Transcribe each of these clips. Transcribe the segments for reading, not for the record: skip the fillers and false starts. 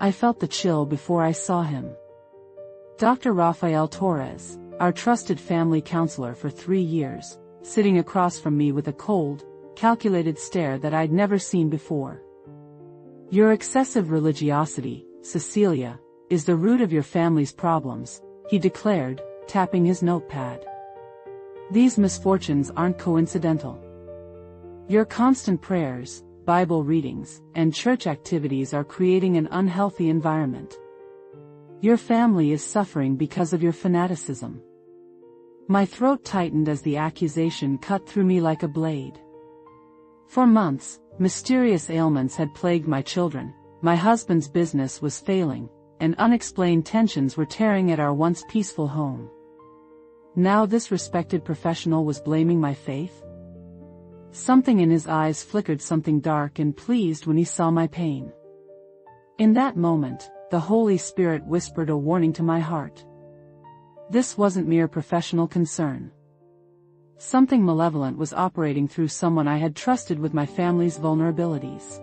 I felt the chill before I saw him. Dr. Rafael Torres, our trusted family counselor for 3 years, sitting across from me with a cold, calculated stare that I'd never seen before. "Your excessive religiosity, Cecilia, is the root of your family's problems," he declared, tapping his notepad. "These misfortunes aren't coincidental. Your constant prayers, Bible readings, and church activities are creating an unhealthy environment. Your family is suffering because of your fanaticism." My throat tightened as the accusation cut through me like a blade. For months, mysterious ailments had plagued my children, my husband's business was failing, and unexplained tensions were tearing at our once peaceful home. Now this respected professional was blaming my faith? Something in his eyes flickered something dark and pleased when he saw my pain. In that moment, the Holy Spirit whispered a warning to my heart. This wasn't mere professional concern. Something malevolent was operating through someone I had trusted with my family's vulnerabilities.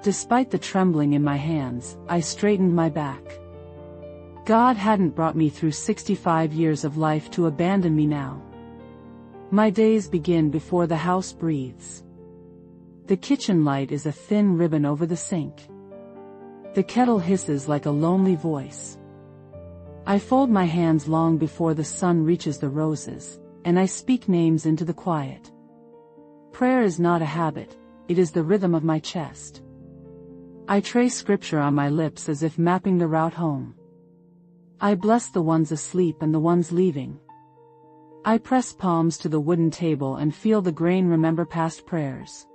Despite the trembling in my hands, I straightened my back. God hadn't brought me through 65 years of life to abandon me now. My days begin before the house breathes. The kitchen light is a thin ribbon over the sink. The kettle hisses like a lonely voice. I fold my hands long before the sun reaches the roses, and I speak names into the quiet. Prayer is not a habit, it is the rhythm of my chest. I trace scripture on my lips as if mapping the route home. I bless the ones asleep and the ones leaving. I press palms to the wooden table and feel the grain remember past prayers.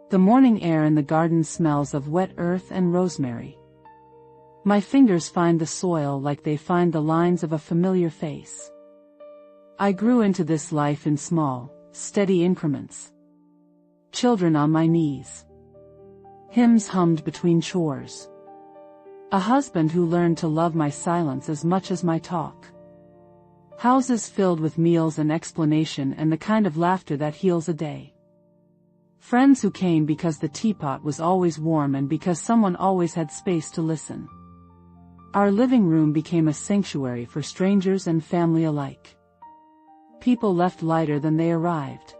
The morning air in the garden smells of wet earth and rosemary. My fingers find the soil like they find the lines of a familiar face. I grew into this life in small, steady increments. Children on my knees. Hymns hummed between chores. A husband who learned to love my silence as much as my talk. Houses filled with meals and explanation and the kind of laughter that heals a day. Friends who came because the teapot was always warm and because someone always had space to listen. Our living room became a sanctuary for strangers and family alike. People left lighter than they arrived.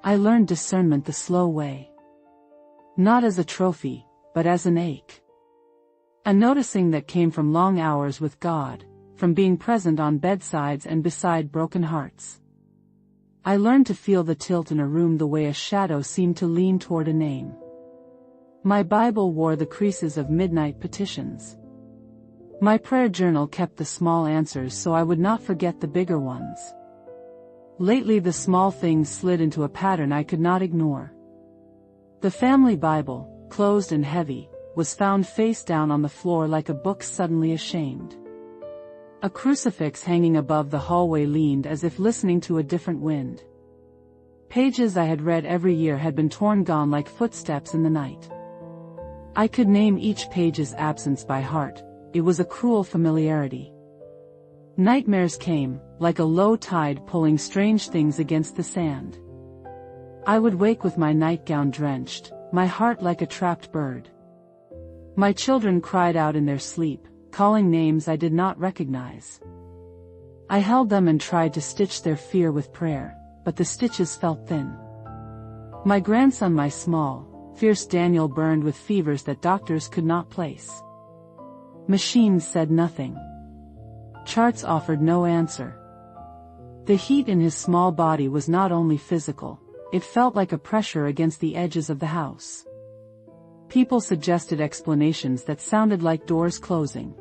I learned discernment the slow way. Not as a trophy, but as an ache. A noticing that came from long hours with God, from being present on bedsides and beside broken hearts. I learned to feel the tilt in a room the way a shadow seemed to lean toward a name. My Bible wore the creases of midnight petitions. My prayer journal kept the small answers so I would not forget the bigger ones. Lately the small things slid into a pattern I could not ignore. The family Bible, closed and heavy, was found face down on the floor like a book suddenly ashamed. A crucifix hanging above the hallway leaned as if listening to a different wind. Pages I had read every year had been torn gone like footsteps in the night. I could name each page's absence by heart, it was a cruel familiarity. Nightmares came, like a low tide pulling strange things against the sand. I would wake with my nightgown drenched, my heart like a trapped bird. My children cried out in their sleep, calling names I did not recognize. I held them and tried to stitch their fear with prayer, but the stitches felt thin. My grandson, my small, fierce Daniel, burned with fevers that doctors could not place. Machines said nothing. Charts offered no answer. The heat in his small body was not only physical, it felt like a pressure against the edges of the house. People suggested explanations that sounded like doors closing.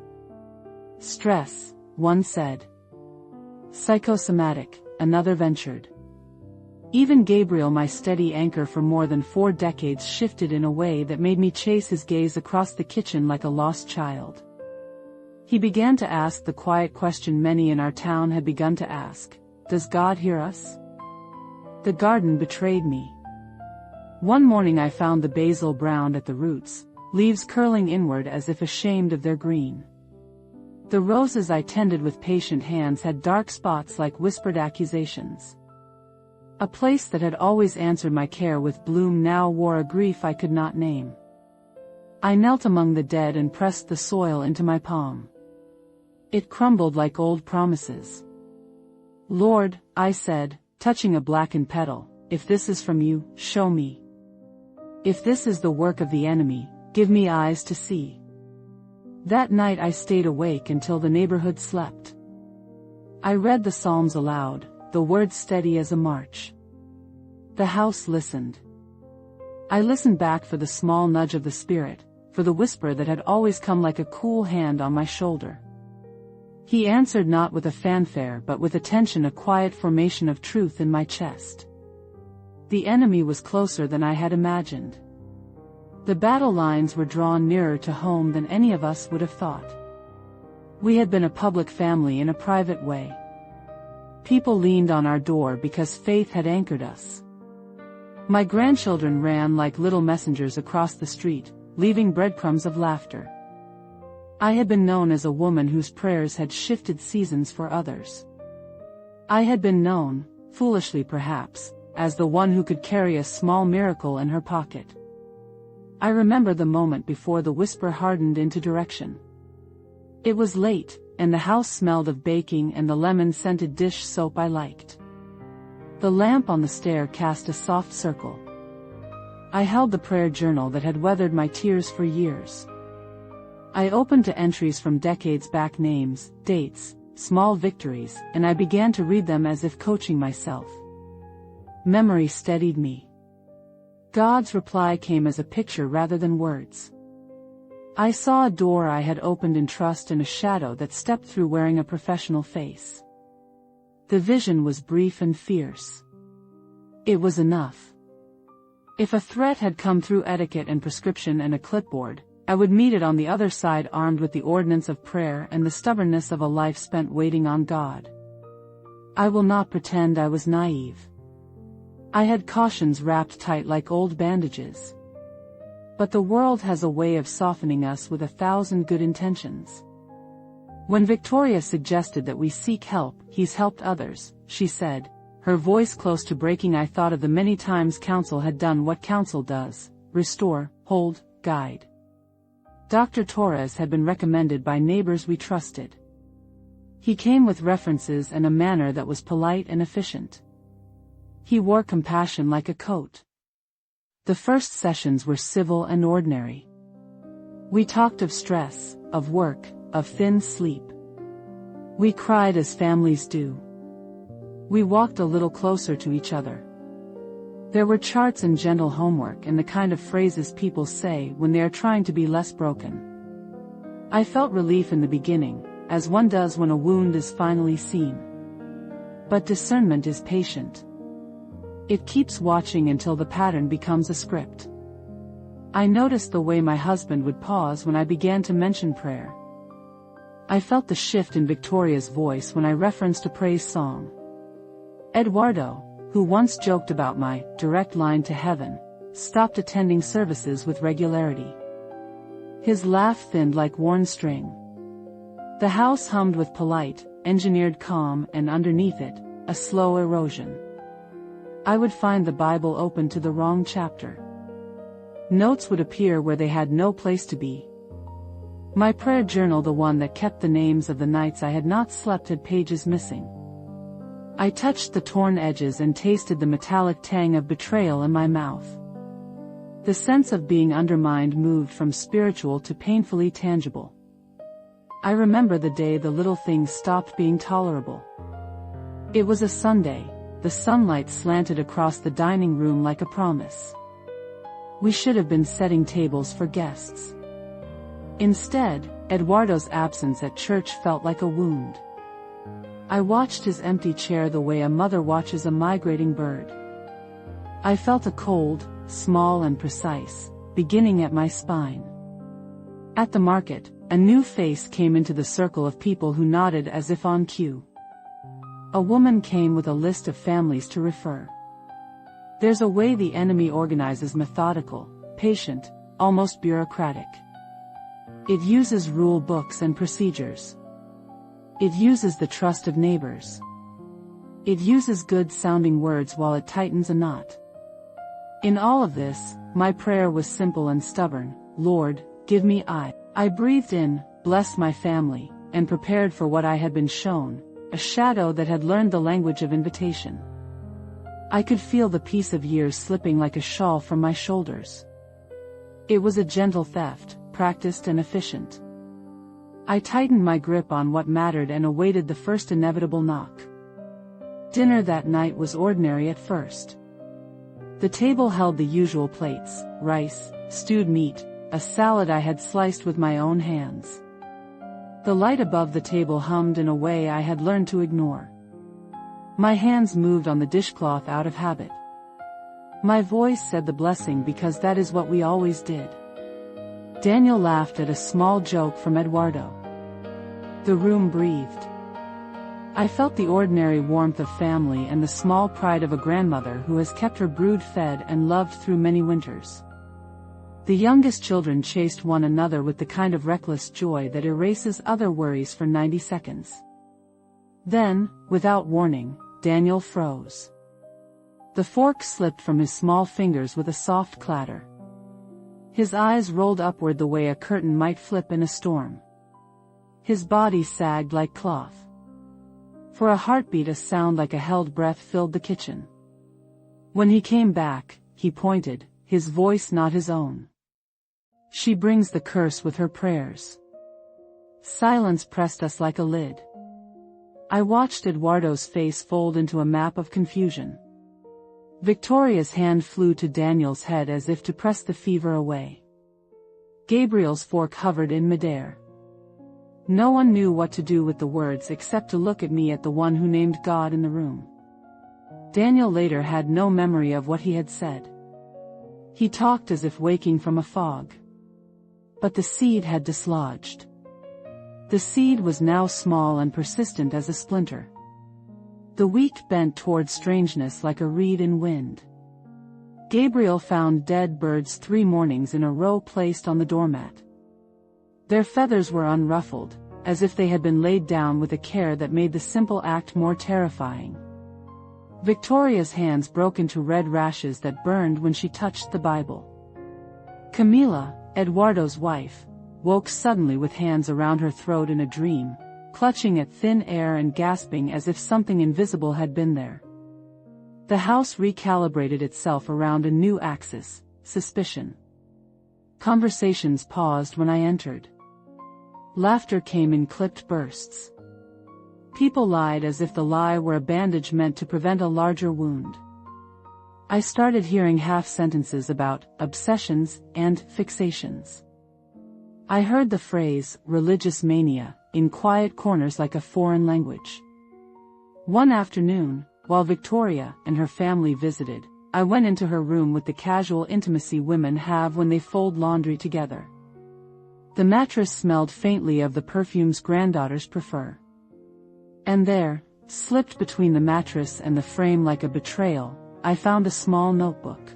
Stress, one said. Psychosomatic, another ventured. Even Gabriel, my steady anchor for more than 4 decades, shifted in a way that made me chase his gaze across the kitchen like a lost child. He began to ask the quiet question many in our town had begun to ask: does God hear us? The garden betrayed me. One morning I found the basil browned at the roots, leaves curling inward as if ashamed of their green. The roses I tended with patient hands had dark spots like whispered accusations. A place that had always answered my care with bloom now wore a grief I could not name. I knelt among the dead and pressed the soil into my palm. It crumbled like old promises. Lord, I said, touching a blackened petal, if this is from you, show me. If this is the work of the enemy, give me eyes to see. That night I stayed awake until the neighborhood slept. I read the Psalms aloud, the words steady as a march. The house listened. I listened back for the small nudge of the Spirit, for the whisper that had always come like a cool hand on my shoulder. He answered not with a fanfare but with attention, a quiet formation of truth in my chest. The enemy was closer than I had imagined. The battle lines were drawn nearer to home than any of us would have thought. We had been a public family in a private way. People leaned on our door because faith had anchored us. My grandchildren ran like little messengers across the street, leaving breadcrumbs of laughter. I had been known as a woman whose prayers had shifted seasons for others. I had been known, foolishly perhaps, as the one who could carry a small miracle in her pocket. I remember the moment before the whisper hardened into direction. It was late, and the house smelled of baking and the lemon-scented dish soap I liked. The lamp on the stair cast a soft circle. I held the prayer journal that had weathered my tears for years. I opened to entries from decades back, names, dates, small victories, and I began to read them as if coaching myself. Memory steadied me. God's reply came as a picture rather than words. I saw a door I had opened in trust and a shadow that stepped through wearing a professional face. The vision was brief and fierce. It was enough. If a threat had come through etiquette and prescription and a clipboard, I would meet it on the other side armed with the ordnance of prayer and the stubbornness of a life spent waiting on God. I will not pretend I was naive. I had cautions wrapped tight like old bandages. But the world has a way of softening us with 1,000 good intentions. When Victoria suggested that we seek help, he's helped others, she said, her voice close to breaking. I thought of the many times counsel had done what counsel does: restore, hold, guide. Dr. Torres had been recommended by neighbors we trusted. He came with references and a manner that was polite and efficient. He wore compassion like a coat. The first sessions were civil and ordinary. We talked of stress, of work, of thin sleep. We cried as families do. We walked a little closer to each other. There were charts and gentle homework and the kind of phrases people say when they are trying to be less broken. I felt relief in the beginning, as one does when a wound is finally seen. But discernment is patient. It keeps watching until the pattern becomes a script. I noticed the way my husband would pause when I began to mention prayer. I felt the shift in Victoria's voice when I referenced a praise song. Eduardo, who once joked about my direct line to heaven, stopped attending services with regularity. His laugh thinned like worn string. The house hummed with polite, engineered calm, and underneath it, a slow erosion. I would find the Bible open to the wrong chapter. Notes would appear where they had no place to be. My prayer journal, the one that kept the names of the nights I had not slept, had pages missing. I touched the torn edges and tasted the metallic tang of betrayal in my mouth. The sense of being undermined moved from spiritual to painfully tangible. I remember the day the little things stopped being tolerable. It was a Sunday. The sunlight slanted across the dining room like a promise. We should have been setting tables for guests. Instead, Eduardo's absence at church felt like a wound. I watched his empty chair the way a mother watches a migrating bird. I felt a cold, small and precise, beginning at my spine. At the market, a new face came into the circle of people who nodded as if on cue. A woman came with a list of families to refer. There's a way the enemy organizes: methodical, patient, almost bureaucratic. It uses rule books and procedures. It uses the trust of neighbors. It uses good-sounding words while it tightens a knot. In all of this, my prayer was simple and stubborn: Lord, Give me I. I breathed in, blessed my family, and prepared for what I had been shown, a shadow that had learned the language of invitation. I could feel the peace of years slipping like a shawl from my shoulders. It was a gentle theft, practiced and efficient. I tightened my grip on what mattered and awaited the first inevitable knock. Dinner that night was ordinary at first. The table held the usual plates: rice, stewed meat, a salad I had sliced with my own hands. The light above the table hummed in a way I had learned to ignore. My hands moved on the dishcloth out of habit. My voice said the blessing because that is what we always did. Daniel laughed at a small joke from Eduardo. The room breathed. I felt the ordinary warmth of family and the small pride of a grandmother who has kept her brood fed and loved through many winters. The youngest children chased one another with the kind of reckless joy that erases other worries for 90 seconds. Then, without warning, Daniel froze. The fork slipped from his small fingers with a soft clatter. His eyes rolled upward the way a curtain might flip in a storm. His body sagged like cloth. For a heartbeat, a sound like a held breath filled the kitchen. When he came back, he pointed, his voice not his own. She brings the curse with her prayers. Silence pressed us like a lid. I watched Eduardo's face fold into a map of confusion. Victoria's hand flew to Daniel's head as if to press the fever away. Gabriel's fork hovered in midair. No one knew what to do with the words except to look at me, at the one who named God in the room. Daniel later had no memory of what he had said. He talked as if waking from a fog. But the seed had dislodged. The seed was now small and persistent as a splinter. The weak bent toward strangeness like a reed in wind. Gabriel found dead birds 3 mornings in a row placed on the doormat. Their feathers were unruffled, as if they had been laid down with a care that made the simple act more terrifying. Victoria's hands broke into red rashes that burned when she touched the Bible. Camila, Eduardo's wife, woke suddenly with hands around her throat in a dream, clutching at thin air and gasping as if something invisible had been there. The house recalibrated itself around a new axis: suspicion. Conversations paused when I entered. Laughter came in clipped bursts. People lied as if the lie were a bandage meant to prevent a larger wound. I started hearing half-sentences about obsessions and fixations. I heard the phrase, religious mania, in quiet corners like a foreign language. One afternoon, while Victoria and her family visited, I went into her room with the casual intimacy women have when they fold laundry together. The mattress smelled faintly of the perfumes granddaughters prefer. And there, slipped between the mattress and the frame like a betrayal, I found a small notebook.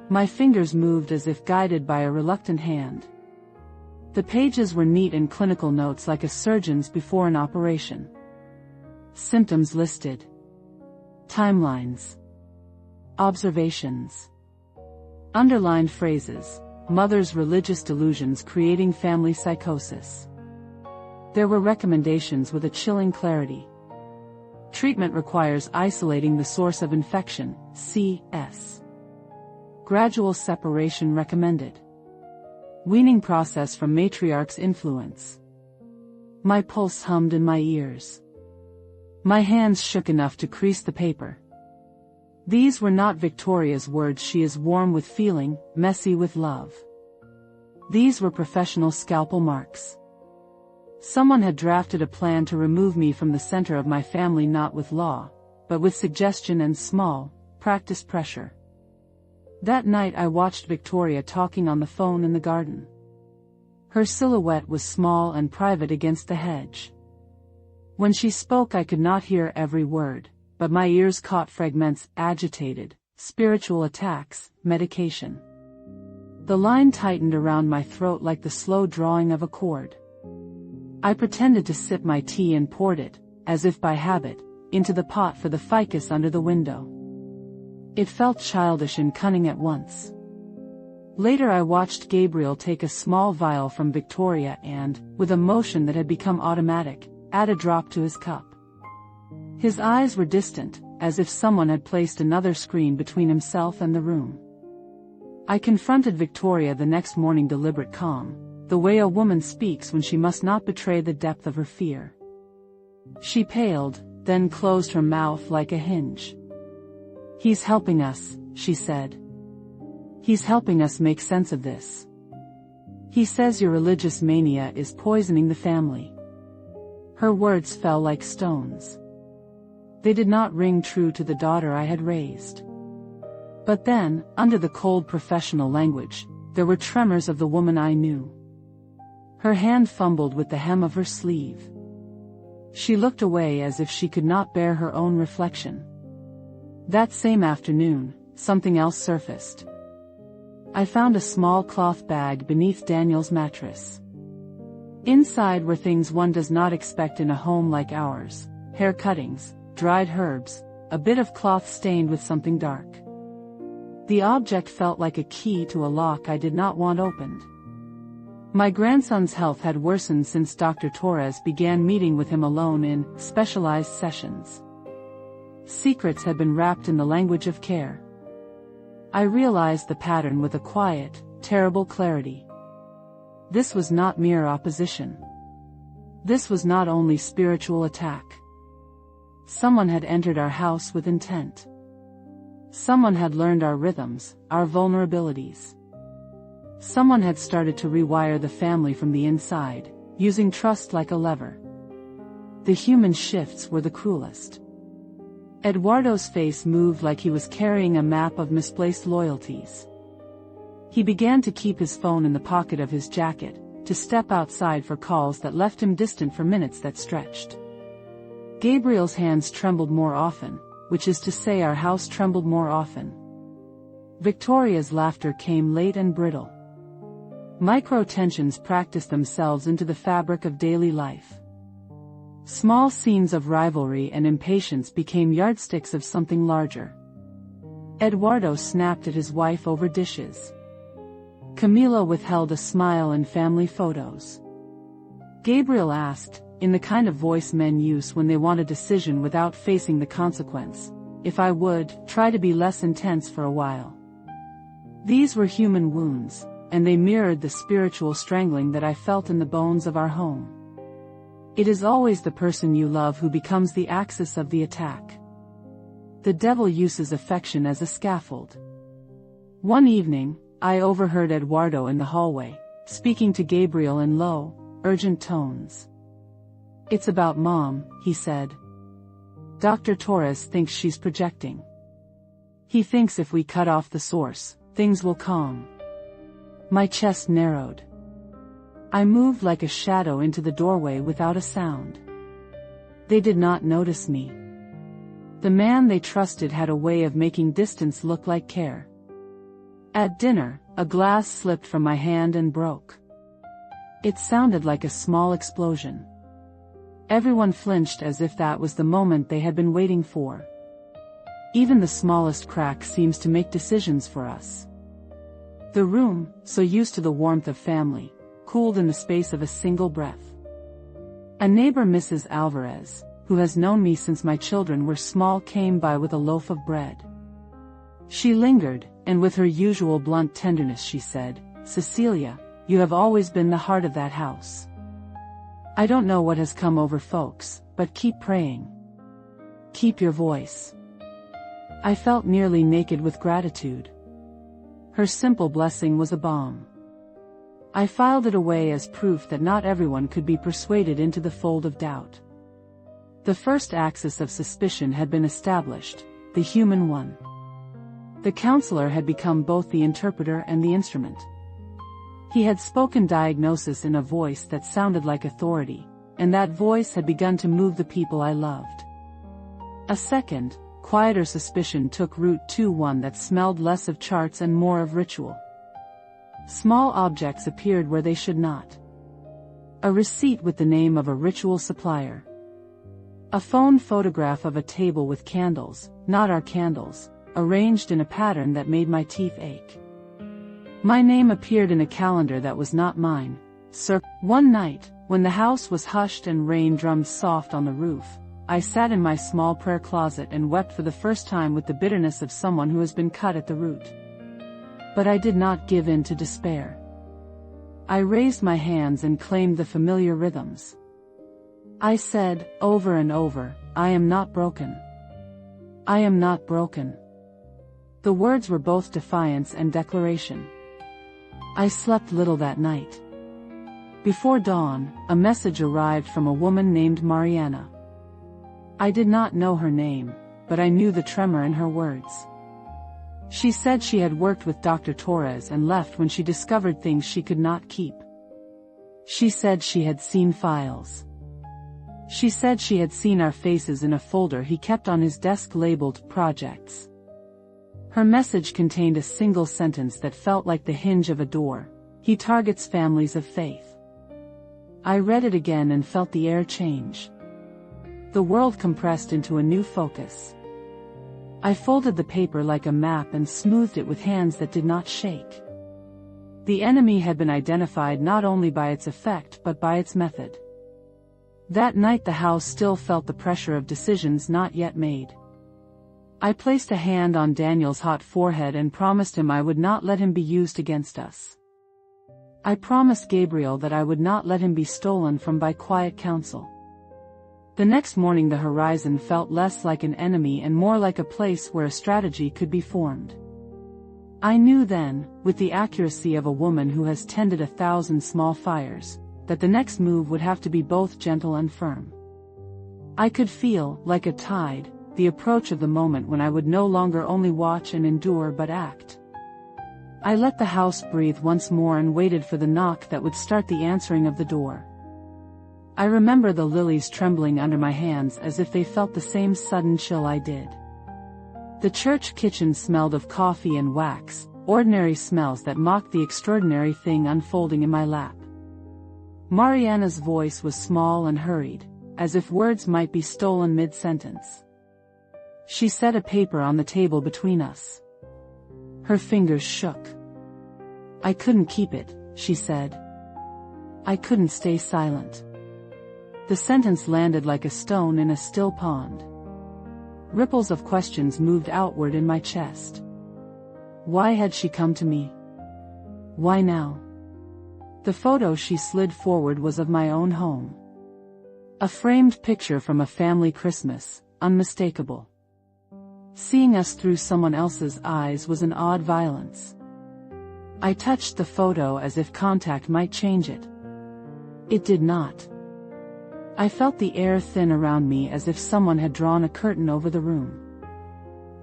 My fingers moved as if guided by a reluctant hand. The pages were neat and clinical notes like a surgeon's before an operation. Symptoms listed. Timelines. Observations. Underlined phrases. Mother's religious delusions creating family psychosis. There were recommendations with a chilling clarity. Treatment requires isolating the source of infection, CS. Gradual separation recommended. Weaning process from matriarch's influence. My pulse hummed in my ears. My hands shook enough to crease the paper. These were not Victoria's words. She is warm with feeling, messy with love. These were professional scalpel marks. Someone had drafted a plan to remove me from the center of my family, not with law, but with suggestion and small, practiced pressure. That night I watched Victoria talking on the phone in the garden. Her silhouette was small and private against the hedge. When she spoke I could not hear every word, but my ears caught fragments: agitated, spiritual attacks, medication. The line tightened around my throat like the slow drawing of a cord. I pretended to sip my tea and poured it, as if by habit, into the pot for the ficus under the window. It felt childish and cunning at once. Later I watched Gabriel take a small vial from Victoria and, with a motion that had become automatic, add a drop to his cup. His eyes were distant, as if someone had placed another screen between himself and the room. I confronted Victoria the next morning, deliberate calm, the way a woman speaks when she must not betray the depth of her fear. She paled, then closed her mouth like a hinge. "He's helping us," she said. "He's helping us make sense of this. He says your religious mania is poisoning the family." Her words fell like stones. They did not ring true to the daughter I had raised. But then, under the cold professional language, there were tremors of the woman I knew. Her hand fumbled with the hem of her sleeve. She looked away as if she could not bear her own reflection. That same afternoon, something else surfaced. I found a small cloth bag beneath Daniel's mattress. Inside were things one does not expect in a home like ours: hair cuttings, dried herbs, a bit of cloth stained with something dark. The object felt like a key to a lock I did not want opened. My grandson's health had worsened since Dr. Torres began meeting with him alone in specialized sessions. Secrets had been wrapped in the language of care. I realized the pattern with a quiet, terrible clarity. This was not mere opposition. This was not only spiritual attack. Someone had entered our house with intent. Someone had learned our rhythms, our vulnerabilities. Someone had started to rewire the family from the inside, using trust like a lever. The human shifts were the cruelest. Eduardo's face moved like he was carrying a map of misplaced loyalties. He began to keep his phone in the pocket of his jacket, to step outside for calls that left him distant for minutes that stretched. Gabriel's hands trembled more often, which is to say our house trembled more often. Victoria's laughter came late and brittle. Micro-tensions practiced themselves into the fabric of daily life. Small scenes of rivalry and impatience became yardsticks of something larger. Eduardo snapped at his wife over dishes. Camila withheld a smile in family photos. Gabriel asked, in the kind of voice men use when they want a decision without facing the consequence, if I would try to be less intense for a while. These were human wounds, and they mirrored the spiritual strangling that I felt in the bones of our home. It is always the person you love who becomes the axis of the attack. The devil uses affection as a scaffold. One evening, I overheard Eduardo in the hallway, speaking to Gabriel in low, urgent tones. "It's about Mom," he said. "Dr. Torres thinks she's projecting. He thinks if we cut off the source, things will calm." My chest narrowed. I moved like a shadow into the doorway without a sound. They did not notice me. The man they trusted had a way of making distance look like care. At dinner, a glass slipped from my hand and broke. It sounded like a small explosion. Everyone flinched as if that was the moment they had been waiting for. Even the smallest crack seems to make decisions for us. The room, so used to the warmth of family, cooled in the space of a single breath. A neighbor, Mrs. Alvarez, who has known me since my children were small, came by with a loaf of bread. She lingered, and with her usual blunt tenderness she said, "Cecilia, you have always been the heart of that house. I don't know what has come over folks, but keep praying. Keep your voice." I felt nearly naked with gratitude. Her simple blessing was a balm. I filed it away as proof that not everyone could be persuaded into the fold of doubt. The first axis of suspicion had been established, the human one. The counselor had become both the interpreter and the instrument. He had spoken diagnosis in a voice that sounded like authority, and that voice had begun to move the people I loved. A second, quieter suspicion took root too, one that smelled less of charts and more of ritual. Small objects appeared where they should not. A receipt with the name of a ritual supplier. A phone photograph of a table with candles, not our candles, arranged in a pattern that made my teeth ache. My name appeared in a calendar that was not mine. Sir, one night, when the house was hushed and rain drummed soft on the roof, I sat in my small prayer closet and wept for the first time with the bitterness of someone who has been cut at the root. But I did not give in to despair. I raised my hands and claimed the familiar rhythms. I said, over and over, I am not broken. I am not broken. The words were both defiance and declaration. I slept little that night. Before dawn, a message arrived from a woman named Mariana. I did not know her name, but I knew the tremor in her words. She said she had worked with Dr. Torres and left when she discovered things she could not keep. She said she had seen files. She said she had seen our faces in a folder he kept on his desk labeled projects. Her message contained a single sentence that felt like the hinge of a door. He targets families of faith. I read it again and felt the air change. The world compressed into a new focus. I folded the paper like a map and smoothed it with hands that did not shake. The enemy had been identified not only by its effect but by its method. That night the house still felt the pressure of decisions not yet made. I placed a hand on Daniel's hot forehead and promised him I would not let him be used against us. I promised Gabriel that I would not let him be stolen from by quiet counsel. The next morning the horizon felt less like an enemy and more like a place where a strategy could be formed. I knew then, with the accuracy of a woman who has tended 1,000 small fires, that the next move would have to be both gentle and firm. I could feel, like a tide, the approach of the moment when I would no longer only watch and endure but act. I let the house breathe once more and waited for the knock that would start the answering of the door. I remember the lilies trembling under my hands as if they felt the same sudden chill I did. The church kitchen smelled of coffee and wax, ordinary smells that mocked the extraordinary thing unfolding in my lap. Mariana's voice was small and hurried, as if words might be stolen mid-sentence. She set a paper on the table between us. Her fingers shook. I couldn't keep it, she said. I couldn't stay silent. The sentence landed like a stone in a still pond. Ripples of questions moved outward in my chest. Why had she come to me? Why now? The photo she slid forward was of my own home. A framed picture from a family Christmas, unmistakable. Seeing us through someone else's eyes was an odd violence. I touched the photo as if contact might change it. It did not. I felt the air thin around me as if someone had drawn a curtain over the room.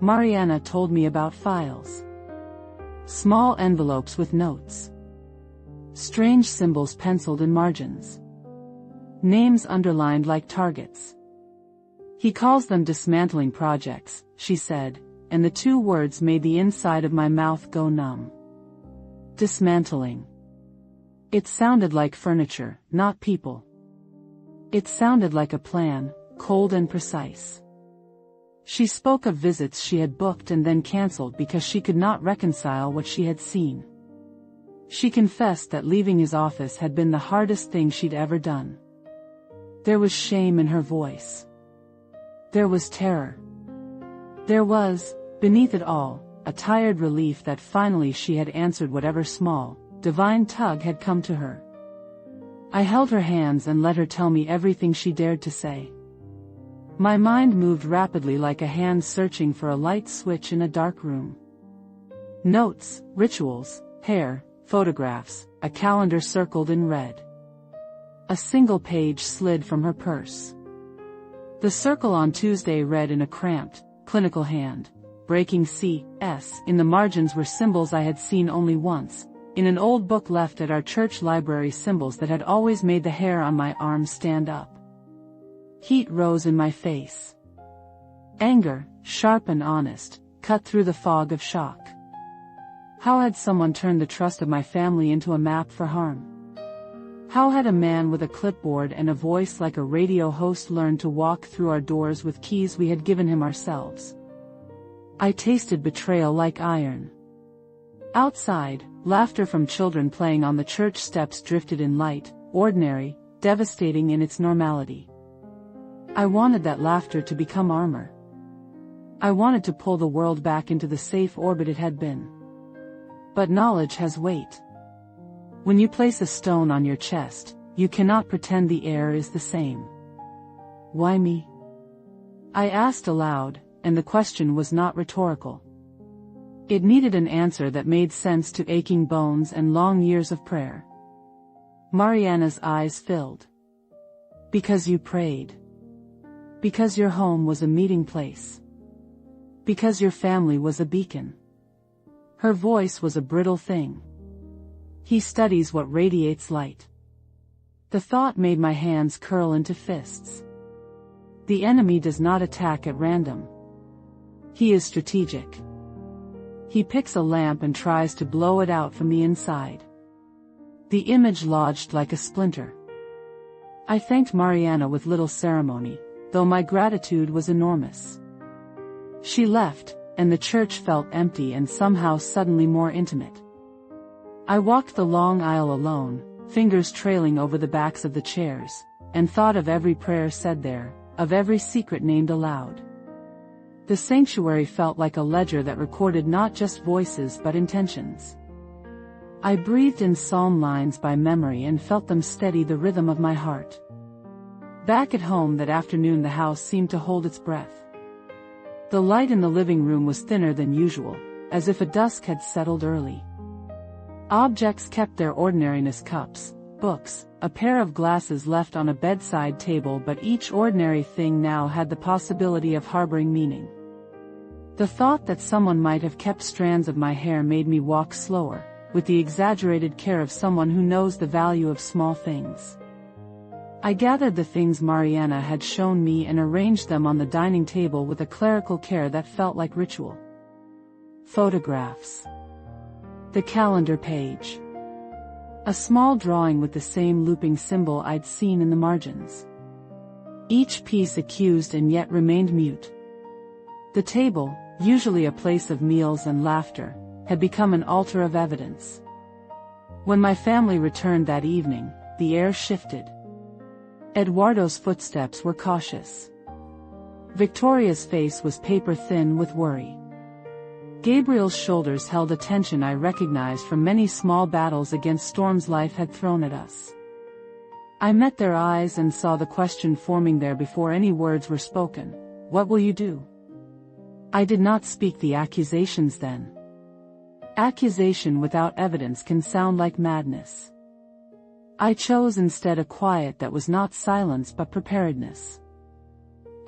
Mariana told me about files. Small envelopes with notes. Strange symbols penciled in margins. Names underlined like targets. He calls them dismantling projects, she said, and the two words made the inside of my mouth go numb. Dismantling. It sounded like furniture, not people. It sounded like a plan, cold and precise. She spoke of visits she had booked and then cancelled because she could not reconcile what she had seen. She confessed that leaving his office had been the hardest thing she'd ever done. There was shame in her voice. There was terror. There was, beneath it all, a tired relief that finally she had answered whatever small, divine tug had come to her. I held her hands and let her tell me everything she dared to say. My mind moved rapidly like a hand searching for a light switch in a dark room. Notes, rituals, hair, photographs, a calendar circled in red. A single page slid from her purse. The circle on Tuesday read in a cramped, clinical hand, breaking C.S. In the margins were symbols I had seen only once, in an old book left at our church library, symbols that had always made the hair on my arms stand up. Heat rose in my face. Anger, sharp and honest, cut through the fog of shock. How had someone turned the trust of my family into a map for harm? How had a man with a clipboard and a voice like a radio host learned to walk through our doors with keys we had given him ourselves? I tasted betrayal like iron. Outside, Laughter from children playing on the church steps drifted in light, ordinary, devastating in its normality. I wanted that laughter to become armor. I wanted to pull the world back into the safe orbit it had been. But knowledge has weight. When you place a stone on your chest, you cannot pretend the air is the same. Why me? I asked aloud, and the question was not rhetorical. It needed an answer that made sense to aching bones and long years of prayer. Mariana's eyes filled. Because you prayed. Because your home was a meeting place. Because your family was a beacon. Her voice was a brittle thing. He studies what radiates light. The thought made my hands curl into fists. The enemy does not attack at random. He is strategic. He picks a lamp and tries to blow it out from the inside. The image lodged like a splinter. I thanked Mariana with little ceremony, though my gratitude was enormous. She left, and the church felt empty and somehow suddenly more intimate. I walked the long aisle alone, fingers trailing over the backs of the chairs, and thought of every prayer said there, of every secret named aloud. The sanctuary felt like a ledger that recorded not just voices but intentions. I breathed in psalm lines by memory and felt them steady the rhythm of my heart. Back at home that afternoon the house seemed to hold its breath. The light in the living room was thinner than usual, as if a dusk had settled early. Objects kept their ordinariness: cups, books, a pair of glasses left on a bedside table, but each ordinary thing now had the possibility of harboring meaning. The thought that someone might have kept strands of my hair made me walk slower, with the exaggerated care of someone who knows the value of small things. I gathered the things Mariana had shown me and arranged them on the dining table with a clerical care that felt like ritual. Photographs. The calendar page. A small drawing with the same looping symbol I'd seen in the margins. Each piece accused and yet remained mute. The table, usually a place of meals and laughter, had become an altar of evidence. When my family returned that evening, the air shifted. Eduardo's footsteps were cautious. Victoria's face was paper-thin with worry. Gabriel's shoulders held a tension I recognized from many small battles against storms life had thrown at us. I met their eyes and saw the question forming there before any words were spoken. What will you do? I did not speak the accusations then. Accusation without evidence can sound like madness. I chose instead a quiet that was not silence but preparedness.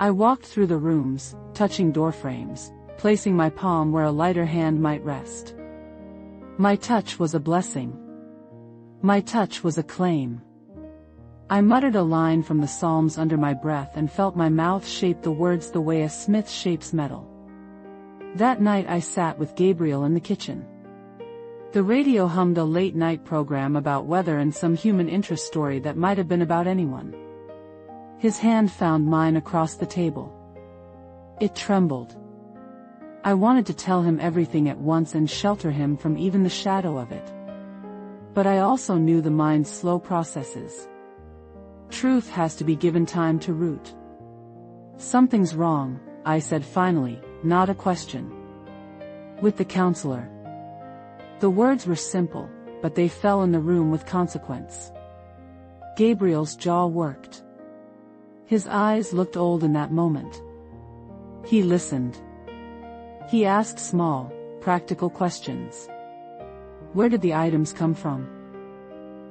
I walked through the rooms, touching doorframes, placing my palm where a lighter hand might rest. My touch was a blessing. My touch was a claim. I muttered a line from the Psalms under my breath and felt my mouth shape the words the way a smith shapes metal. That night I sat with Gabriel in the kitchen. The radio hummed a late-night program about weather and some human interest story that might have been about anyone. His hand found mine across the table. It trembled. I wanted to tell him everything at once and shelter him from even the shadow of it. But I also knew the mind's slow processes. Truth has to be given time to root. Something's wrong, I said finally, not a question. With the counselor. The words were simple, but they fell in the room with consequence. Gabriel's jaw worked. His eyes looked old in that moment. He listened. He asked small, practical questions. Where did the items come from?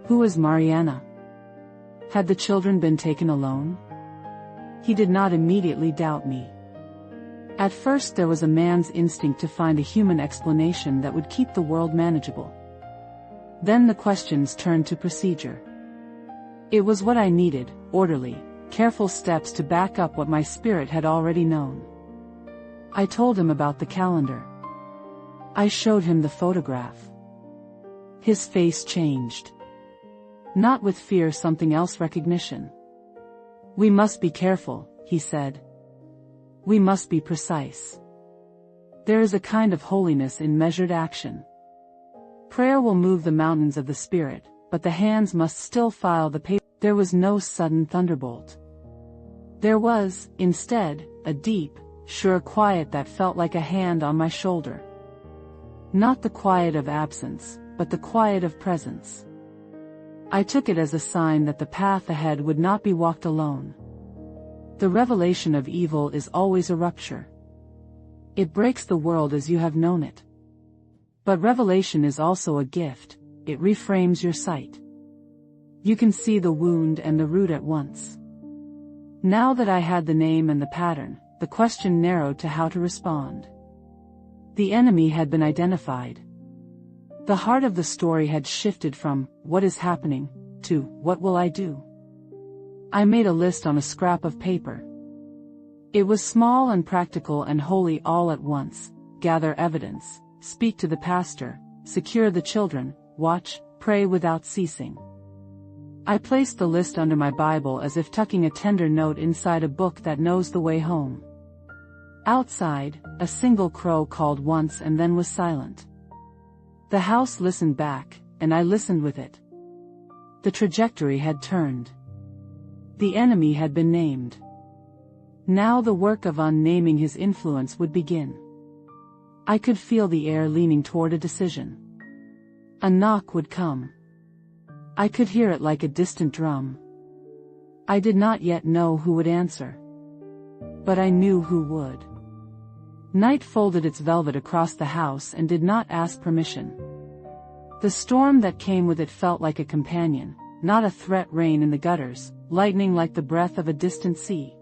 Who is Mariana? Had the children been taken alone? He did not immediately doubt me. At first there was a man's instinct to find a human explanation that would keep the world manageable. Then the questions turned to procedure. It was what I needed, orderly, careful steps to back up what my spirit had already known. I told him about the calendar. I showed him the photograph. His face changed. Not with fear, something else, recognition. We must be careful, he said. We must be precise. There is a kind of holiness in measured action. Prayer will move the mountains of the spirit, but the hands must still file the paper. There was no sudden thunderbolt. There was, instead, a deep, sure quiet that felt like a hand on my shoulder. Not the quiet of absence, but the quiet of presence. I took it as a sign that the path ahead would not be walked alone. The revelation of evil is always a rupture. It breaks the world as you have known it. But revelation is also a gift, it reframes your sight. You can see the wound and the root at once. Now that I had the name and the pattern, the question narrowed to how to respond. The enemy had been identified. The heart of the story had shifted from, "What is happening?" to, "What will I do?" I made a list on a scrap of paper. It was small and practical and holy all at once: gather evidence, speak to the pastor, secure the children, watch, pray without ceasing. I placed the list under my Bible as if tucking a tender note inside a book that knows the way home. Outside, a single crow called once and then was silent. The house listened back, and I listened with it. The trajectory had turned. The enemy had been named. Now the work of unnaming his influence would begin. I could feel the air leaning toward a decision. A knock would come. I could hear it like a distant drum. I did not yet know who would answer. But I knew who would. Night folded its velvet across the house and did not ask permission. The storm that came with it felt like a companion, not a threat. Rain in the gutters, lightning like the breath of a distant sea.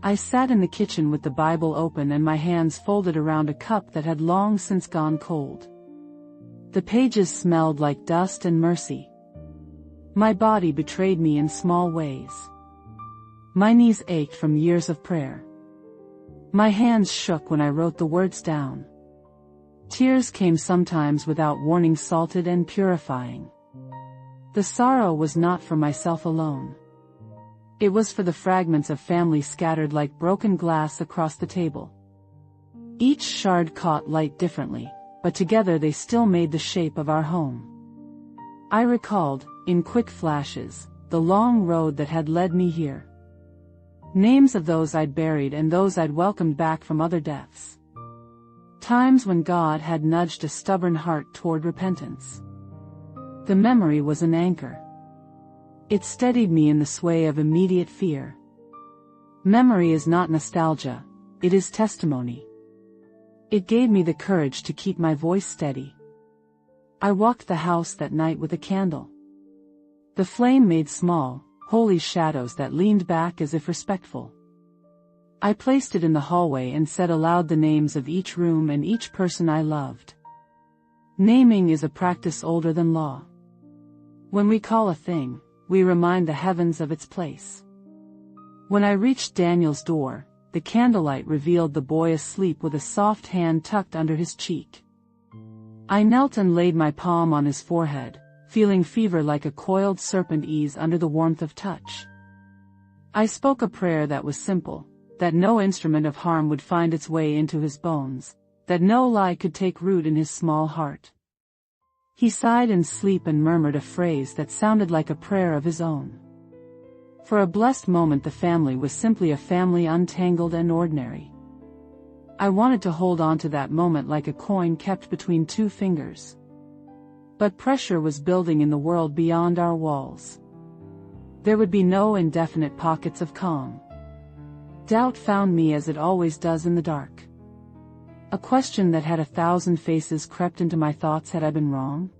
I sat in the kitchen with the Bible open and my hands folded around a cup that had long since gone cold. The pages smelled like dust and mercy. My body betrayed me in small ways. My knees ached from years of prayer. My hands shook when I wrote the words down. Tears came sometimes without warning, salted and purifying. The sorrow was not for myself alone. It was for the fragments of family scattered like broken glass across the table. Each shard caught light differently, but together they still made the shape of our home. I recalled, in quick flashes, the long road that had led me here. Names of those I'd buried and those I'd welcomed back from other deaths. Times when God had nudged a stubborn heart toward repentance. The memory was an anchor. It steadied me in the sway of immediate fear. Memory is not nostalgia, it is testimony. It gave me the courage to keep my voice steady. I walked the house that night with a candle. The flame made small, holy shadows that leaned back as if respectful. I placed it in the hallway and said aloud the names of each room and each person I loved. Naming is a practice older than law. When we call a thing, we remind the heavens of its place. When I reached Daniel's door, the candlelight revealed the boy asleep with a soft hand tucked under his cheek. I knelt and laid my palm on his forehead, feeling fever like a coiled serpent ease under the warmth of touch. I spoke a prayer that was simple, that no instrument of harm would find its way into his bones, that no lie could take root in his small heart. He sighed in sleep and murmured a phrase that sounded like a prayer of his own. For a blessed moment the family was simply a family, untangled and ordinary. I wanted to hold on to that moment like a coin kept between two fingers. But pressure was building in the world beyond our walls. There would be no indefinite pockets of calm. Doubt found me as it always does in the dark. A question that had 1,000 faces crept into my thoughts. Had I been wrong?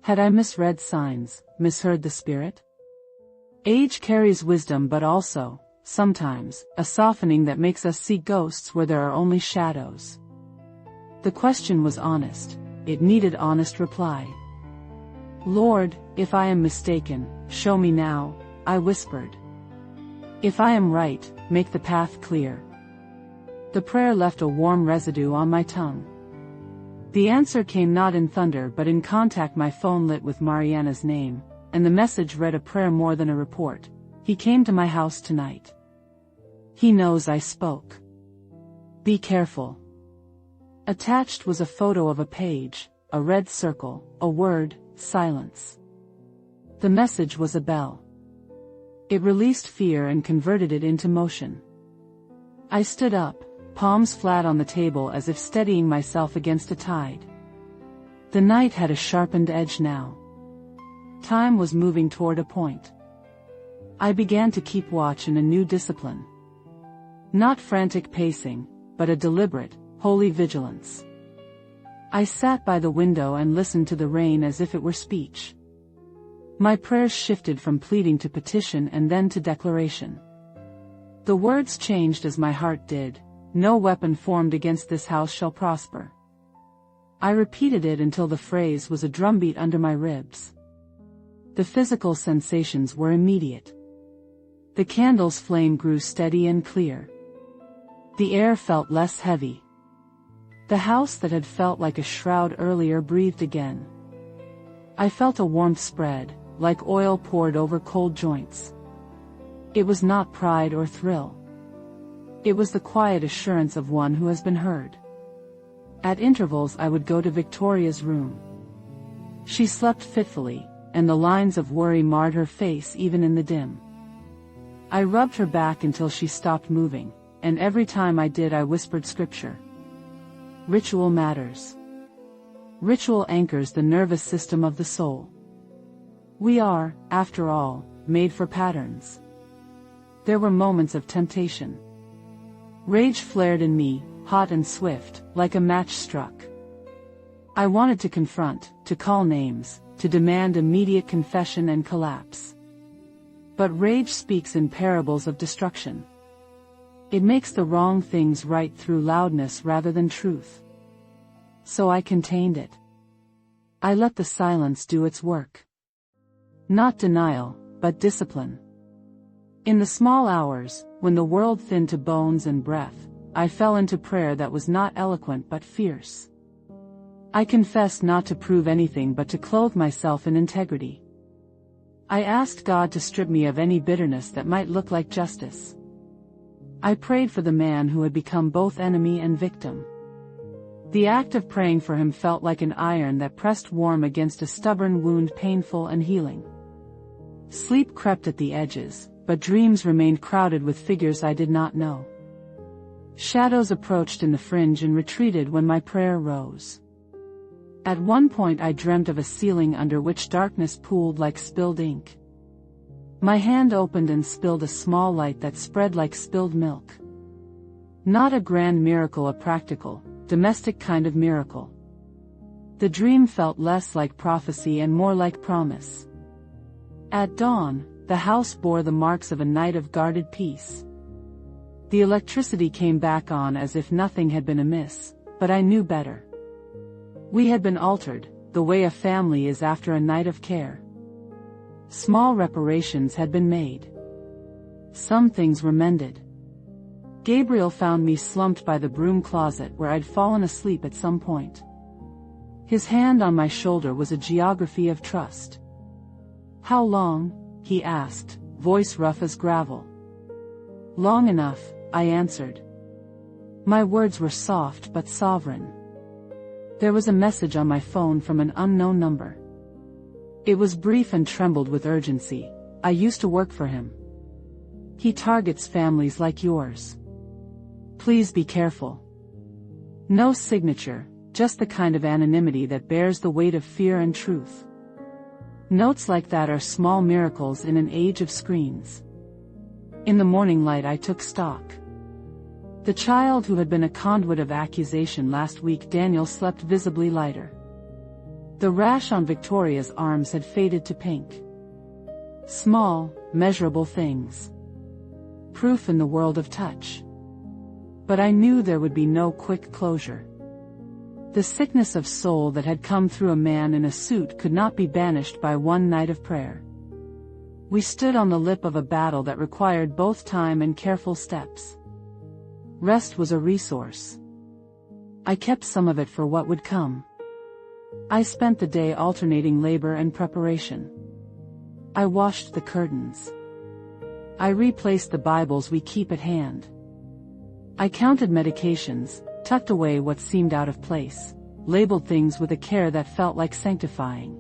Had I misread signs, misheard the Spirit? Age carries wisdom, but also, sometimes, a softening that makes us see ghosts where there are only shadows. The question was honest. It needed honest reply. "Lord, if I am mistaken, show me now," I whispered. "If I am right, make the path clear." The prayer left a warm residue on my tongue. The answer came not in thunder but in contact. My phone lit with Mariana's name, and the message read a prayer more than a report. "He came to my house tonight. He knows I spoke. Be careful." Attached was a photo of a page, a red circle, a word, silence. The message was a bell. It released fear and converted it into motion. I stood up, palms flat on the table as if steadying myself against a tide. The night had a sharpened edge now. Time was moving toward a point. I began to keep watch in a new discipline. Not frantic pacing, but a deliberate, holy vigilance. I sat by the window and listened to the rain as if it were speech. My prayers shifted from pleading to petition and then to declaration. The words changed as my heart did. No weapon formed against this house shall prosper. I repeated it until the phrase was a drumbeat under my ribs. The physical sensations were immediate. The candle's flame grew steady and clear. The air felt less heavy. The house that had felt like a shroud earlier breathed again. I felt a warmth spread, like oil poured over cold joints. It was not pride or thrill. It was the quiet assurance of one who has been heard. At intervals I would go to Victoria's room. She slept fitfully, and the lines of worry marred her face even in the dim. I rubbed her back until she stopped moving, and every time I did I whispered scripture. Ritual matters. Ritual anchors the nervous system of the soul. We are, after all, made for patterns. There were moments of temptation. Rage flared in me, hot and swift, like a match struck. I wanted to confront, to call names, to demand immediate confession and collapse. But rage speaks in parables of destruction. It makes the wrong things right through loudness rather than truth. So I contained it. I let the silence do its work. Not denial, but discipline. In the small hours, when the world thinned to bones and breath, I fell into prayer that was not eloquent but fierce. I confessed not to prove anything but to clothe myself in integrity. I asked God to strip me of any bitterness that might look like justice. I prayed for the man who had become both enemy and victim. The act of praying for him felt like an iron that pressed warm against a stubborn wound, painful and healing. Sleep crept at the edges, but dreams remained crowded with figures I did not know. Shadows approached in the fringe and retreated when my prayer rose. At one point I dreamt of a ceiling under which darkness pooled like spilled ink. My hand opened and spilled a small light that spread like spilled milk. Not a grand miracle, a practical, domestic kind of miracle. The dream felt less like prophecy and more like promise. At dawn, the house bore the marks of a night of guarded peace. The electricity came back on as if nothing had been amiss, but I knew better. We had been altered, the way a family is after a night of care. Small reparations had been made. Some things were mended. Gabriel found me slumped by the broom closet where I'd fallen asleep at some point. His hand on my shoulder was a geography of trust. "How long?" he asked, voice rough as gravel. "Long enough," I answered. My words were soft but sovereign. There was a message on my phone from an unknown number. It was brief and trembled with urgency. "I used to work for him. He targets families like yours. Please be careful." No signature, just the kind of anonymity that bears the weight of fear and truth. Notes like that are small miracles in an age of screens. In the morning light I took stock. The child who had been a conduit of accusation last week, Daniel, slept visibly lighter. The rash on Victoria's arms had faded to pink. Small, measurable things. Proof in the world of touch. But I knew there would be no quick closure. The sickness of soul that had come through a man in a suit could not be banished by one night of prayer. We stood on the lip of a battle that required both time and careful steps. Rest was a resource. I kept some of it for what would come. I spent the day alternating labor and preparation. I washed the curtains. I replaced the Bibles we keep at hand. I counted medications, tucked away what seemed out of place, labeled things with a care that felt like sanctifying.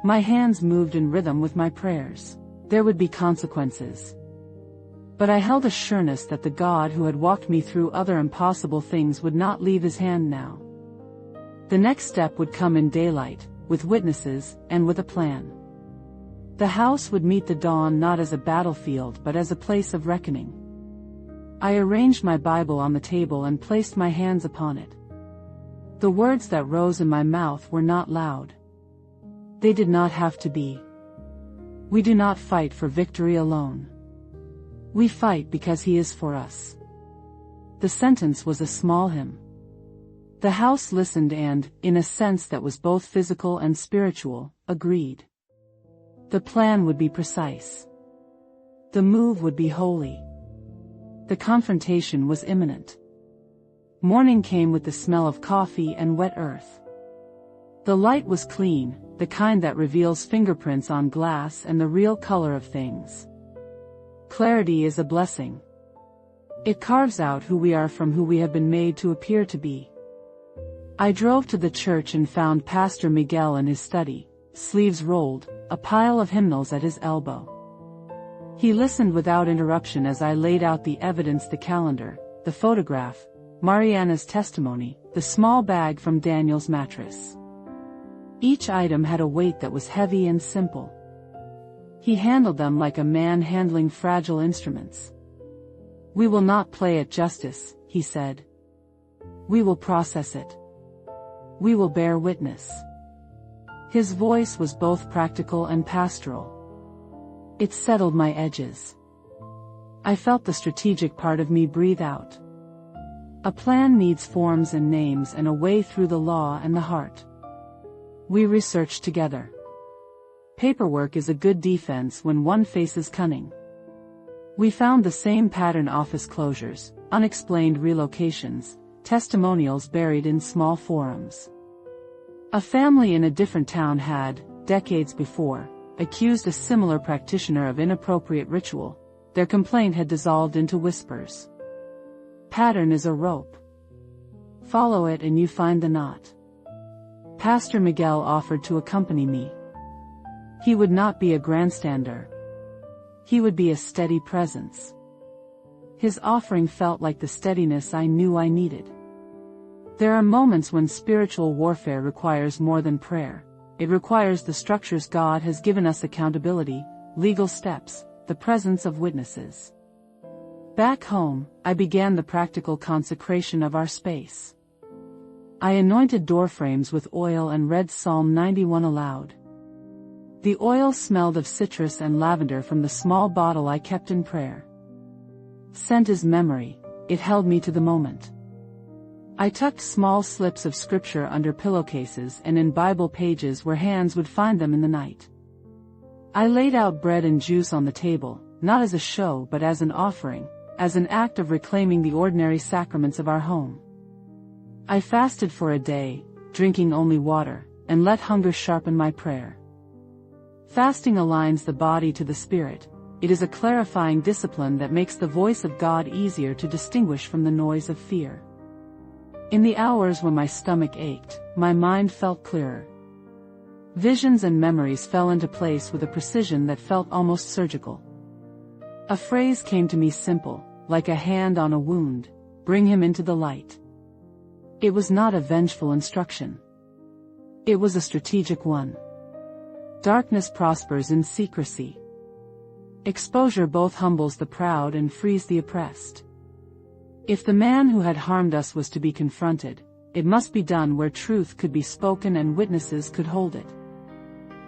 My hands moved in rhythm with my prayers. There would be consequences. But I held a sureness that the God who had walked me through other impossible things would not leave his hand now. The next step would come in daylight, with witnesses, and with a plan. The house would meet the dawn not as a battlefield but as a place of reckoning. I arranged my Bible on the table and placed my hands upon it. The words that rose in my mouth were not loud. They did not have to be. We do not fight for victory alone. We fight because He is for us. The sentence was a small hymn. The house listened and, in a sense that was both physical and spiritual, agreed. The plan would be precise. The move would be holy. The confrontation was imminent. Morning came with the smell of coffee and wet earth. The light was clean, the kind that reveals fingerprints on glass and the real color of things. Clarity is a blessing. It carves out who we are from who we have been made to appear to be. I drove to the church and found Pastor Miguel in his study, sleeves rolled, a pile of hymnals at his elbow. He listened without interruption as I laid out the evidence: the calendar, the photograph, Mariana's testimony, the small bag from Daniel's mattress. Each item had a weight that was heavy and simple. He handled them like a man handling fragile instruments. "We will not play at justice," he said. "We will process it. We will bear witness." His voice was both practical and pastoral. It settled my edges. I felt the strategic part of me breathe out. A plan needs forms and names and a way through the law and the heart. We researched together. Paperwork is a good defense when one faces cunning. We found the same pattern: office closures, unexplained relocations, testimonials buried in small forums. A family in a different town had, decades before, accused a similar practitioner of inappropriate ritual. Their complaint had dissolved into whispers. Pattern is a rope. Follow it and you find the knot. Pastor Miguel offered to accompany me. He would not be a grandstander. He would be a steady presence. His offering felt like the steadiness I knew I needed. There are moments when spiritual warfare requires more than prayer. It requires the structures God has given us: accountability, legal steps, the presence of witnesses. Back home, I began the practical consecration of our space. I anointed doorframes with oil and read Psalm 91 aloud. The oil smelled of citrus and lavender from the small bottle I kept in prayer. Scent is memory, it held me to the moment. I tucked small slips of scripture under pillowcases and in Bible pages where hands would find them in the night. I laid out bread and juice on the table, not as a show but as an offering, as an act of reclaiming the ordinary sacraments of our home. I fasted for a day, drinking only water, and let hunger sharpen my prayer. Fasting aligns the body to the spirit. It is a clarifying discipline that makes the voice of God easier to distinguish from the noise of fear. In the hours when my stomach ached, my mind felt clearer. Visions and memories fell into place with a precision that felt almost surgical. A phrase came to me simple, like a hand on a wound: bring him into the light. It was not a vengeful instruction. It was a strategic one. Darkness prospers in secrecy. Exposure both humbles the proud and frees the oppressed. If the man who had harmed us was to be confronted, it must be done where truth could be spoken and witnesses could hold it.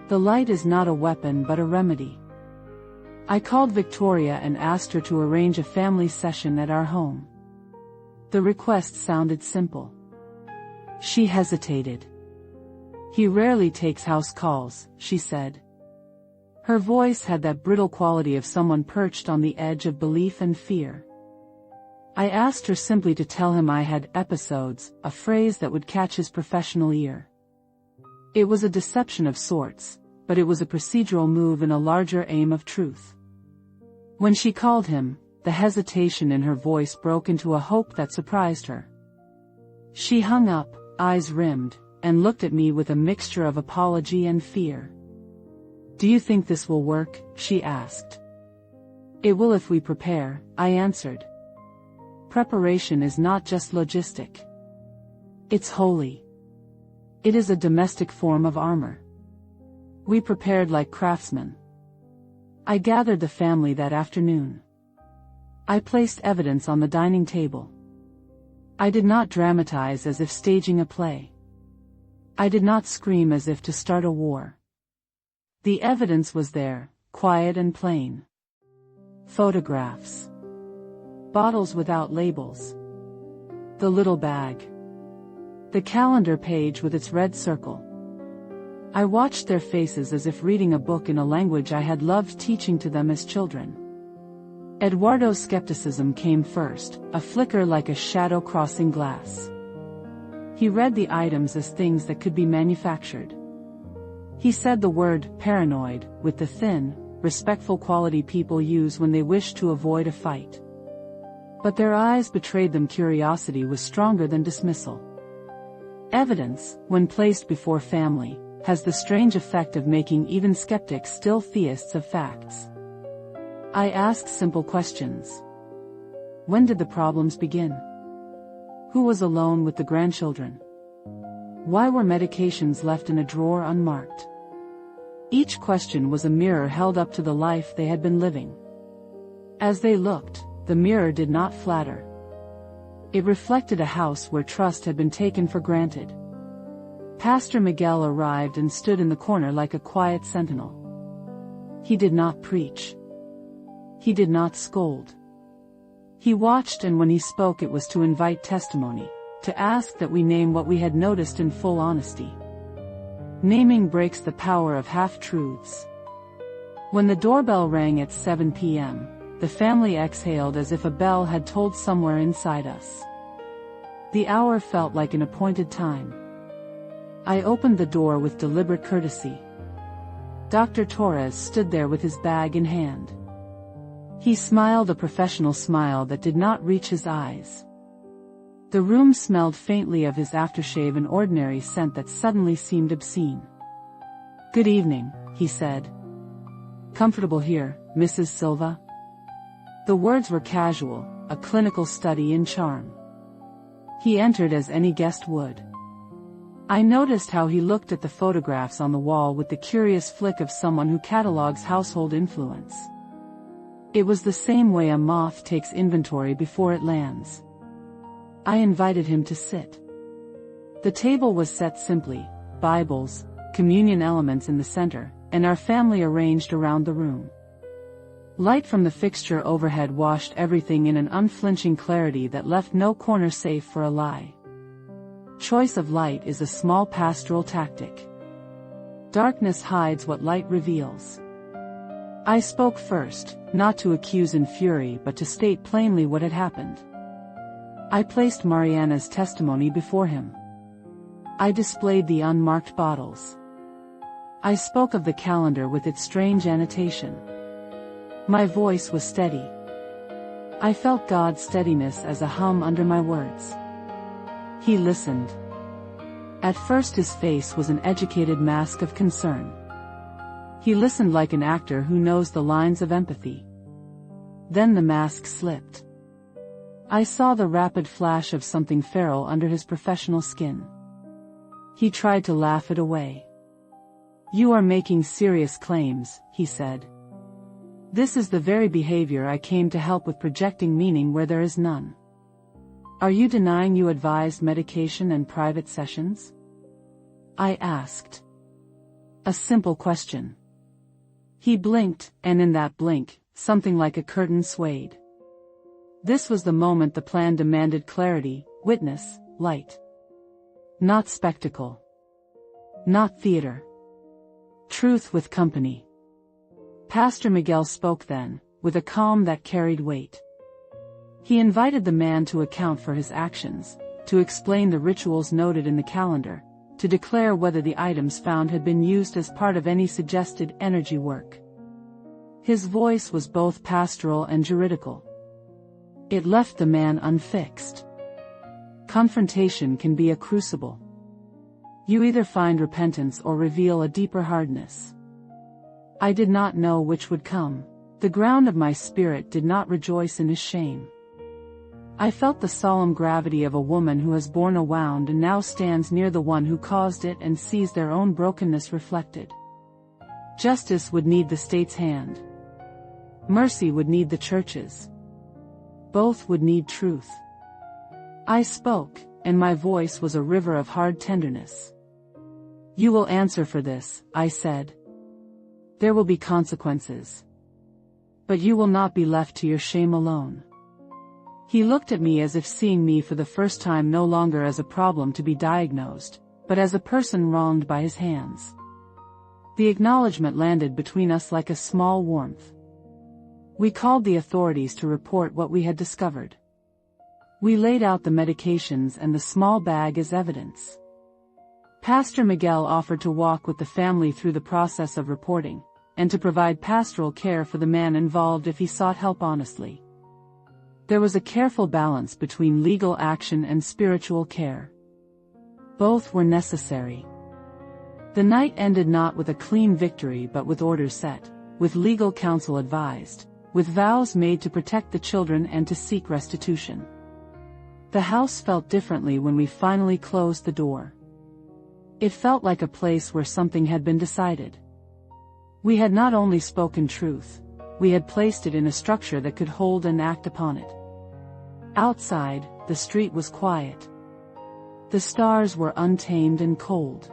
The light is not a weapon but a remedy. I called Victoria and asked her to arrange a family session at our home. The request sounded simple. She hesitated. "He rarely takes house calls," she said. Her voice had that brittle quality of someone perched on the edge of belief and fear. I asked her simply to tell him I had episodes, a phrase that would catch his professional ear. It was a deception of sorts, but it was a procedural move in a larger aim of truth. When she called him, the hesitation in her voice broke into a hope that surprised her. She hung up, eyes rimmed, and looked at me with a mixture of apology and fear. "Do you think this will work?" she asked. "It will if we prepare," I answered. Preparation is not just logistic. It's holy. It is a domestic form of armor. We prepared like craftsmen. I gathered the family that afternoon. I placed evidence on the dining table. I did not dramatize as if staging a play. I did not scream as if to start a war. The evidence was there, quiet and plain. Photographs. Bottles without labels. The little bag. The calendar page with its red circle. I watched their faces as if reading a book in a language I had loved teaching to them as children. Eduardo's skepticism came first, a flicker like a shadow crossing glass. He read the items as things that could be manufactured. He said the word paranoid with the thin, respectful quality people use when they wish to avoid a fight. But their eyes betrayed them curiosity was stronger than dismissal. Evidence, when placed before family, has the strange effect of making even skeptics still theists of facts. I asked simple questions. When did the problems begin? Who was alone with the grandchildren? Why were medications left in a drawer unmarked? Each question was a mirror held up to the life they had been living. As they looked, the mirror did not flatter. It reflected a house where trust had been taken for granted. Pastor Miguel arrived and stood in the corner like a quiet sentinel. He did not preach. He did not scold. He watched, and when he spoke it was to invite testimony, to ask that we name what we had noticed in full honesty. Naming breaks the power of half-truths. When the doorbell rang at 7 p.m., the family exhaled as if a bell had tolled somewhere inside us. The hour felt like an appointed time. I opened the door with deliberate courtesy. Dr. Torres stood there with his bag in hand. He smiled a professional smile that did not reach his eyes. The room smelled faintly of his aftershave, an ordinary scent that suddenly seemed obscene. "Good evening," he said. "Comfortable here, Mrs. Silva?" The words were casual, a clinical study in charm. He entered as any guest would. I noticed how he looked at the photographs on the wall with the curious flick of someone who catalogs household influence. It was the same way a moth takes inventory before it lands. I invited him to sit. The table was set simply, Bibles, communion elements in the center, and our family arranged around the room. Light from the fixture overhead washed everything in an unflinching clarity that left no corner safe for a lie. Choice of light is a small pastoral tactic. Darkness hides what light reveals. I spoke first, not to accuse in fury but to state plainly what had happened. I placed Mariana's testimony before him. I displayed the unmarked bottles. I spoke of the calendar with its strange annotation. My voice was steady. I felt God's steadiness as a hum under my words. He listened. At first his face was an educated mask of concern. He listened like an actor who knows the lines of empathy. Then the mask slipped. I saw the rapid flash of something feral under his professional skin. He tried to laugh it away. "You are making serious claims," he said. "This is the very behavior I came to help with, projecting meaning where there is none. Are you denying you advised medication and private sessions?" I asked. A simple question. He blinked, and in that blink, something like a curtain swayed. This was the moment the plan demanded: clarity, witness, light. Not spectacle. Not theater. Truth with company. Pastor Miguel spoke then, with a calm that carried weight. He invited the man to account for his actions, to explain the rituals noted in the calendar, to declare whether the items found had been used as part of any suggested energy work. His voice was both pastoral and juridical. It left the man unfixed. Confrontation can be a crucible. You either find repentance or reveal a deeper hardness. I did not know which would come. The ground of my spirit did not rejoice in his shame. I felt the solemn gravity of a woman who has borne a wound and now stands near the one who caused it and sees their own brokenness reflected. Justice would need the state's hand. Mercy would need the church's. Both would need truth. I spoke, and my voice was a river of hard tenderness. You will answer for this, I said. There will be consequences. But you will not be left to your shame alone. He looked at me as if seeing me for the first time no longer as a problem to be diagnosed, but as a person wronged by his hands. The acknowledgement landed between us like a small warmth. We called the authorities to report what we had discovered. We laid out the medications and the small bag as evidence. Pastor Miguel offered to walk with the family through the process of reporting, and to provide pastoral care for the man involved if he sought help honestly. There was a careful balance between legal action and spiritual care. Both were necessary. The night ended not with a clean victory but with orders set, with legal counsel advised, with vows made to protect the children and to seek restitution. The house felt differently when we finally closed the door. It felt like a place where something had been decided. We had not only spoken truth, we had placed it in a structure that could hold and act upon it. Outside, the street was quiet. The stars were untamed and cold.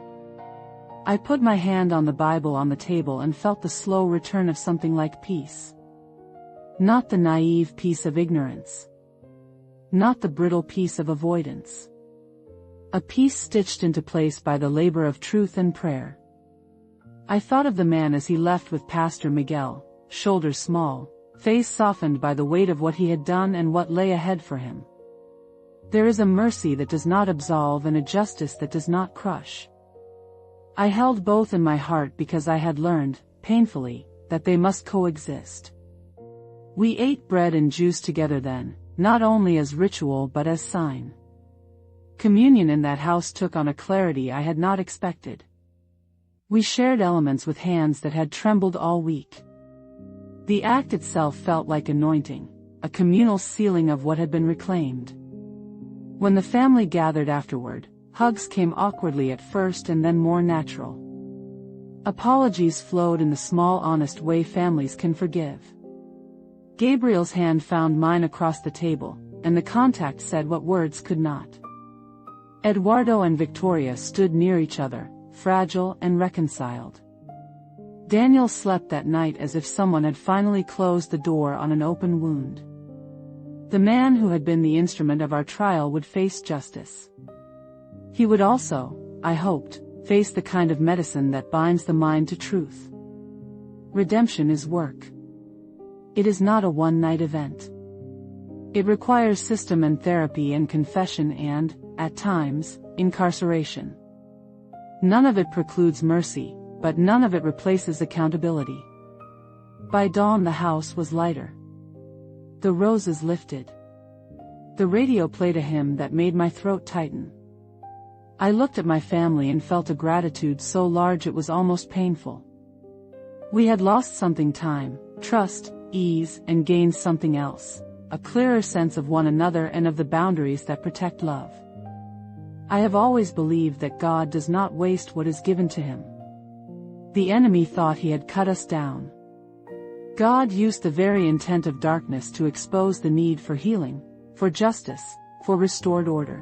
I put my hand on the Bible on the table and felt the slow return of something like peace. Not the naive peace of ignorance. Not the brittle peace of avoidance. A peace stitched into place by the labor of truth and prayer. I thought of the man as he left with Pastor Miguel, shoulders small, face softened by the weight of what he had done and what lay ahead for him. There is a mercy that does not absolve and a justice that does not crush. I held both in my heart because I had learned, painfully, that they must coexist. We ate bread and juice together then, not only as ritual but as sign. Communion in that house took on a clarity I had not expected. We shared elements with hands that had trembled all week. The act itself felt like anointing, a communal sealing of what had been reclaimed. When the family gathered afterward, hugs came awkwardly at first and then more natural. Apologies flowed in the small honest way families can forgive. Gabriel's hand found mine across the table, and the contact said what words could not. Eduardo and Victoria stood near each other, fragile and reconciled. Daniel slept that night as if someone had finally closed the door on an open wound. The man who had been the instrument of our trial would face justice. He would also, I hoped, face the kind of medicine that binds the mind to truth. Redemption is work. It is not a one-night event. It requires system and therapy and confession and, at times, incarceration. None of it precludes mercy, but none of it replaces accountability. By dawn the house was lighter. The roses lifted. The radio played a hymn that made my throat tighten. I looked at my family and felt a gratitude so large it was almost painful. We had lost something: time, trust, ease, and gained something else, a clearer sense of one another and of the boundaries that protect love. I have always believed that God does not waste what is given to him. The enemy thought he had cut us down. God used the very intent of darkness to expose the need for healing, for justice, for restored order.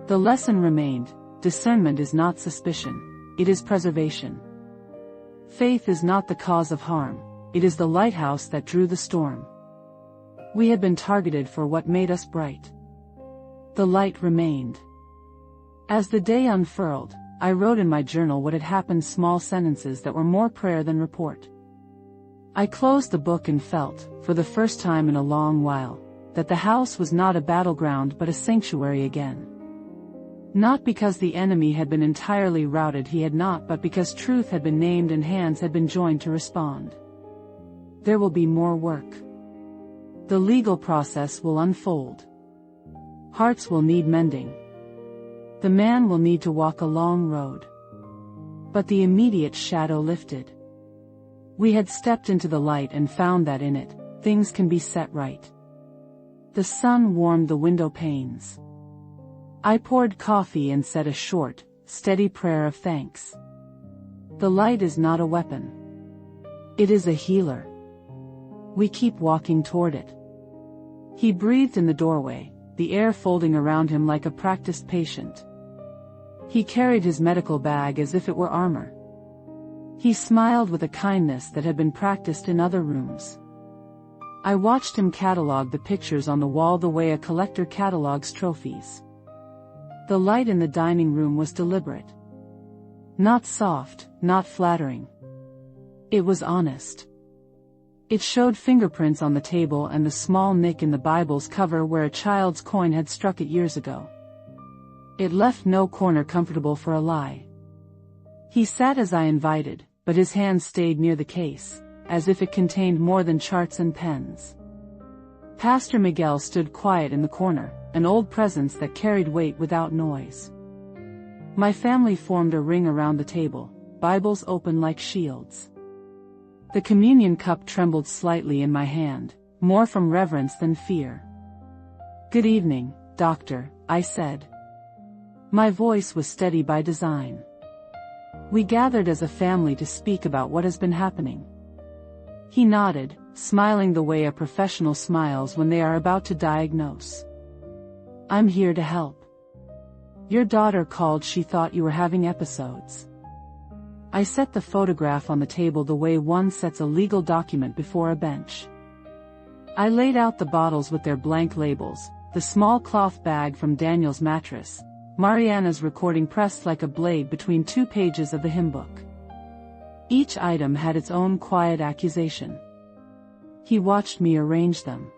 The lesson remained: discernment is not suspicion, it is preservation. Faith is not the cause of harm, it is the lighthouse that drew the storm. We had been targeted for what made us bright. The light remained. As the day unfurled, I wrote in my journal what had happened, small sentences that were more prayer than report. I closed the book and felt, for the first time in a long while, that the house was not a battleground but a sanctuary again. Not because the enemy had been entirely routed, he had not, but because truth had been named and hands had been joined to respond. There will be more work. The legal process will unfold. Hearts will need mending. The man will need to walk a long road. But the immediate shadow lifted. We had stepped into the light and found that in it, things can be set right. The sun warmed the window panes. I poured coffee and said a short, steady prayer of thanks. The light is not a weapon. It is a healer. We keep walking toward it. He breathed in the doorway, the air folding around him like a practiced patient. He carried his medical bag as if it were armor. He smiled with a kindness that had been practiced in other rooms. I watched him catalog the pictures on the wall the way a collector catalogs trophies. The light in the dining room was deliberate. Not soft, not flattering. It was honest. It showed fingerprints on the table and the small nick in the Bible's cover where a child's coin had struck it years ago. It left no corner comfortable for a lie. He sat as I invited, but his hand stayed near the case, as if it contained more than charts and pens. Pastor Miguel stood quiet in the corner, an old presence that carried weight without noise. My family formed a ring around the table, Bibles open like shields. The communion cup trembled slightly in my hand, more from reverence than fear. "Good evening, Doctor," I said. My voice was steady by design. We gathered as a family to speak about what has been happening. He nodded, smiling the way a professional smiles when they are about to diagnose. "I'm here to help. Your daughter called. She thought you were having episodes." I set the photograph on the table the way one sets a legal document before a bench. I laid out the bottles with their blank labels, the small cloth bag from Daniel's mattress, Mariana's recording pressed like a blade between 2 pages of the hymn book. Each item had its own quiet accusation. He watched me arrange them.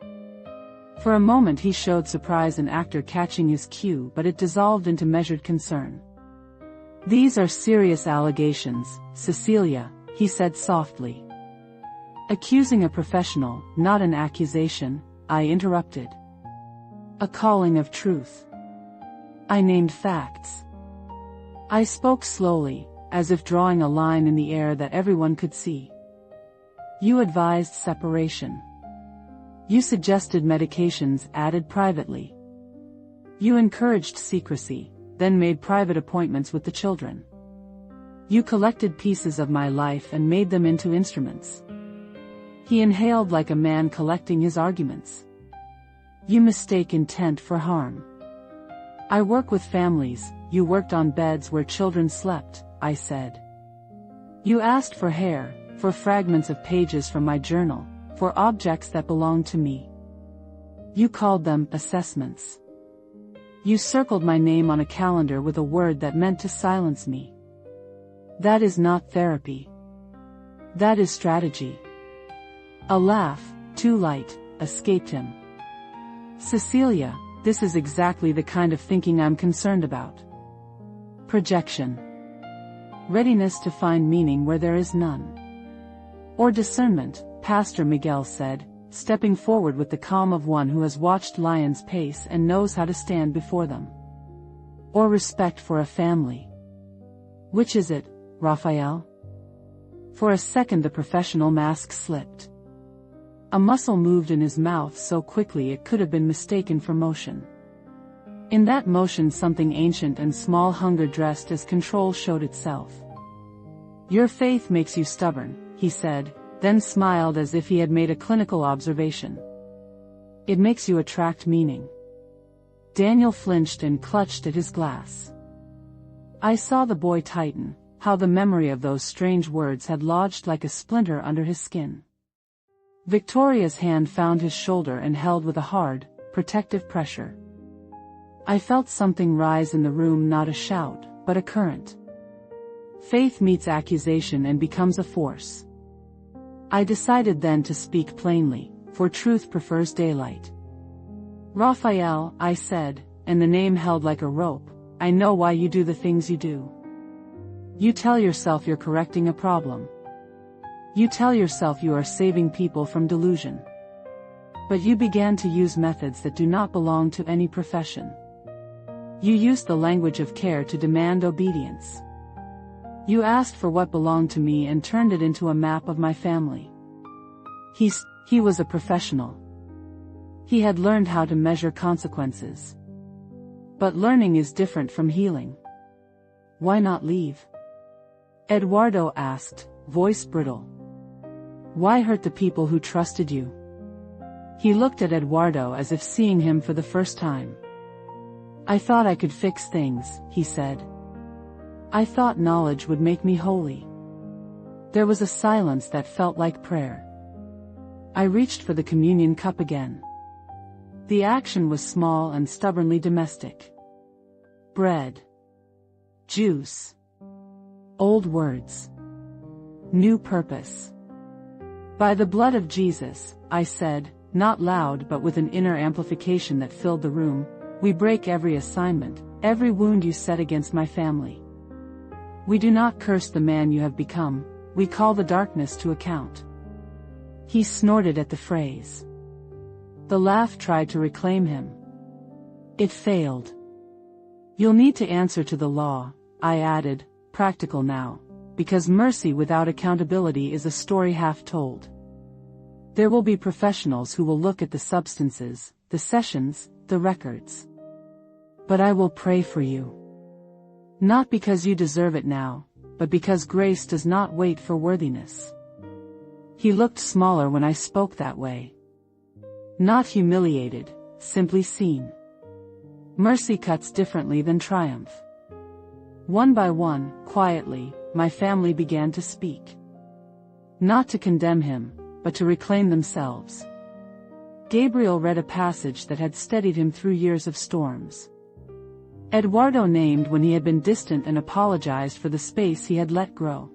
For a moment he showed surprise, an actor catching his cue, but it dissolved into measured concern. "These are serious allegations, Cecilia," he said softly. "Accusing a professional, not an accusation," I interrupted. "A calling of truth." I named facts. I spoke slowly, as if drawing a line in the air that everyone could see. "You advised separation. You suggested medications added privately. You encouraged secrecy, then made private appointments with the children. You collected pieces of my life and made them into instruments." He inhaled like a man collecting his arguments. "You mistake intent for harm. I work with families. You worked on beds where children slept," I said. "You asked for hair, for fragments of pages from my journal, for objects that belonged to me. You called them assessments. You circled my name on a calendar with a word that meant to silence me. That is not therapy. That is strategy." A laugh, too light, escaped him. "Cecilia, this is exactly the kind of thinking I'm concerned about. Projection. Readiness to find meaning where there is none. Or discernment," Pastor Miguel said, stepping forward with the calm of one who has watched lions pace and knows how to stand before them. "Or respect for a family. Which is it, Raphael?" For a second the professional mask slipped. A muscle moved in his mouth so quickly it could have been mistaken for motion. In that motion something ancient and small, hunger dressed as control, showed itself. "Your faith makes you stubborn," he said, then smiled as if he had made a clinical observation. "It makes you attract meaning." Daniel flinched and clutched at his glass. I saw the boy tighten, how the memory of those strange words had lodged like a splinter under his skin. Victoria's hand found his shoulder and held with a hard, protective pressure. I felt something rise in the room, not a shout, but a current. Faith meets accusation and becomes a force. I decided then to speak plainly, for truth prefers daylight. "Raphael," I said, and the name held like a rope, "I know why you do the things you do. You tell yourself you're correcting a problem. You tell yourself you are saving people from delusion. But you began to use methods that do not belong to any profession. You used the language of care to demand obedience. You asked for what belonged to me and turned it into a map of my family. He was a professional. He had learned how to measure consequences. But learning is different from healing. Why not leave? Eduardo asked, voice brittle. Why hurt the people who trusted you? He looked at Eduardo as if seeing him for the first time. I thought I could fix things, he said. I thought knowledge would make me holy. There was a silence that felt like prayer. I reached for the communion cup again. The action was small and stubbornly domestic. Bread. Juice. Old words. New purpose. By the blood of Jesus, I said, not loud but with an inner amplification that filled the room, we break every assignment, every wound you set against my family. We do not curse the man you have become, we call the darkness to account. He snorted at the phrase. The laugh tried to reclaim him. It failed. You'll need to answer to the law, I added, practical now, because mercy without accountability is a story half told. There will be professionals who will look at the substances, the sessions, the records. But I will pray for you. Not because you deserve it now, but because grace does not wait for worthiness. He looked smaller when I spoke that way. Not humiliated, simply seen. Mercy cuts differently than triumph. One by one, quietly, my family began to speak. Not to condemn him, but to reclaim themselves. Gabriel read a passage that had steadied him through years of storms. Eduardo named when he had been distant and apologized for the space he had let grow.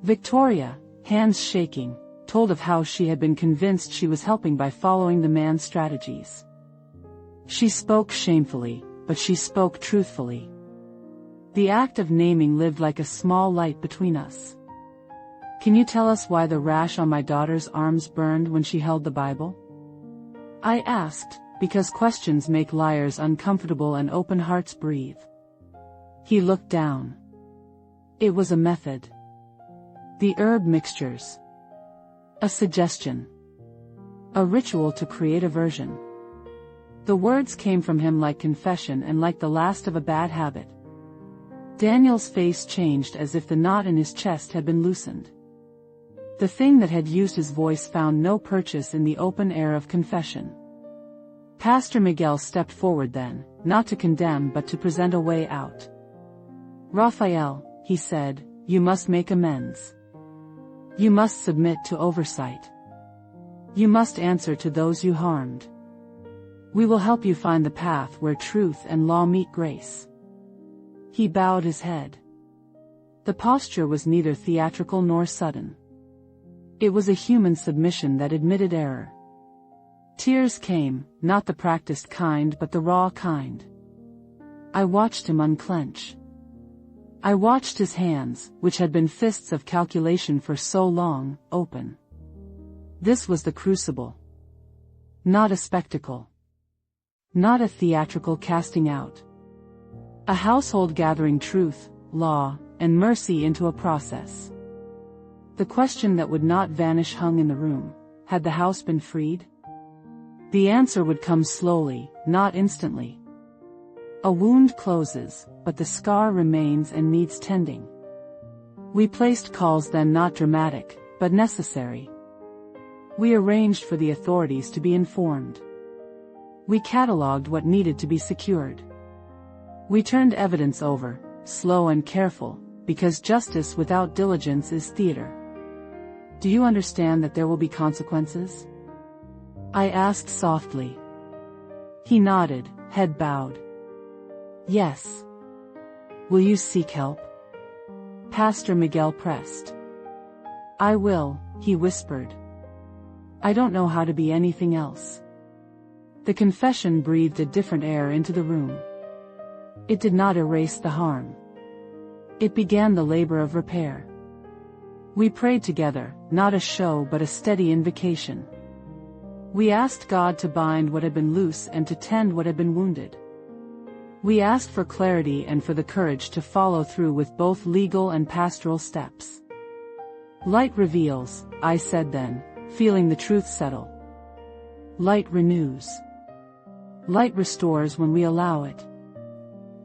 Victoria, hands shaking, told of how she had been convinced she was helping by following the man's strategies. She spoke shamefully, but she spoke truthfully. The act of naming lived like a small light between us. Can you tell us why the rash on my daughter's arms burned when she held the Bible? I asked, because questions make liars uncomfortable and open hearts breathe. He looked down. It was a method. The herb mixtures. A suggestion. A ritual to create aversion. The words came from him like confession and like the last of a bad habit. Daniel's face changed as if the knot in his chest had been loosened. The thing that had used his voice found no purchase in the open air of confession. Pastor Miguel stepped forward then, not to condemn but to present a way out. Raphael, he said, you must make amends. You must submit to oversight. You must answer to those you harmed. We will help you find the path where truth and law meet grace. He bowed his head. The posture was neither theatrical nor sudden. It was a human submission that admitted error. Tears came, not the practiced kind but the raw kind. I watched him unclench. I watched his hands, which had been fists of calculation for so long, open. This was the crucible. Not a spectacle. Not a theatrical casting out. A household gathering truth, law, and mercy into a process. The question that would not vanish hung in the room: had the house been freed? The answer would come slowly, not instantly. A wound closes, but the scar remains and needs tending. We placed calls then not dramatic, but necessary. We arranged for the authorities to be informed. We catalogued what needed to be secured. We turned evidence over, slow and careful, because justice without diligence is theater. Do you understand that there will be consequences? I asked softly. He nodded, head bowed. Yes. Will you seek help? Pastor Miguel pressed. I will, he whispered. I don't know how to be anything else. The confession breathed a different air into the room. It did not erase the harm. It began the labor of repair. We prayed together, not a show but a steady invocation. We asked God to bind what had been loose and to tend what had been wounded. We asked for clarity and for the courage to follow through with both legal and pastoral steps. Light reveals, I said then, feeling the truth settle. Light renews. Light restores when we allow it.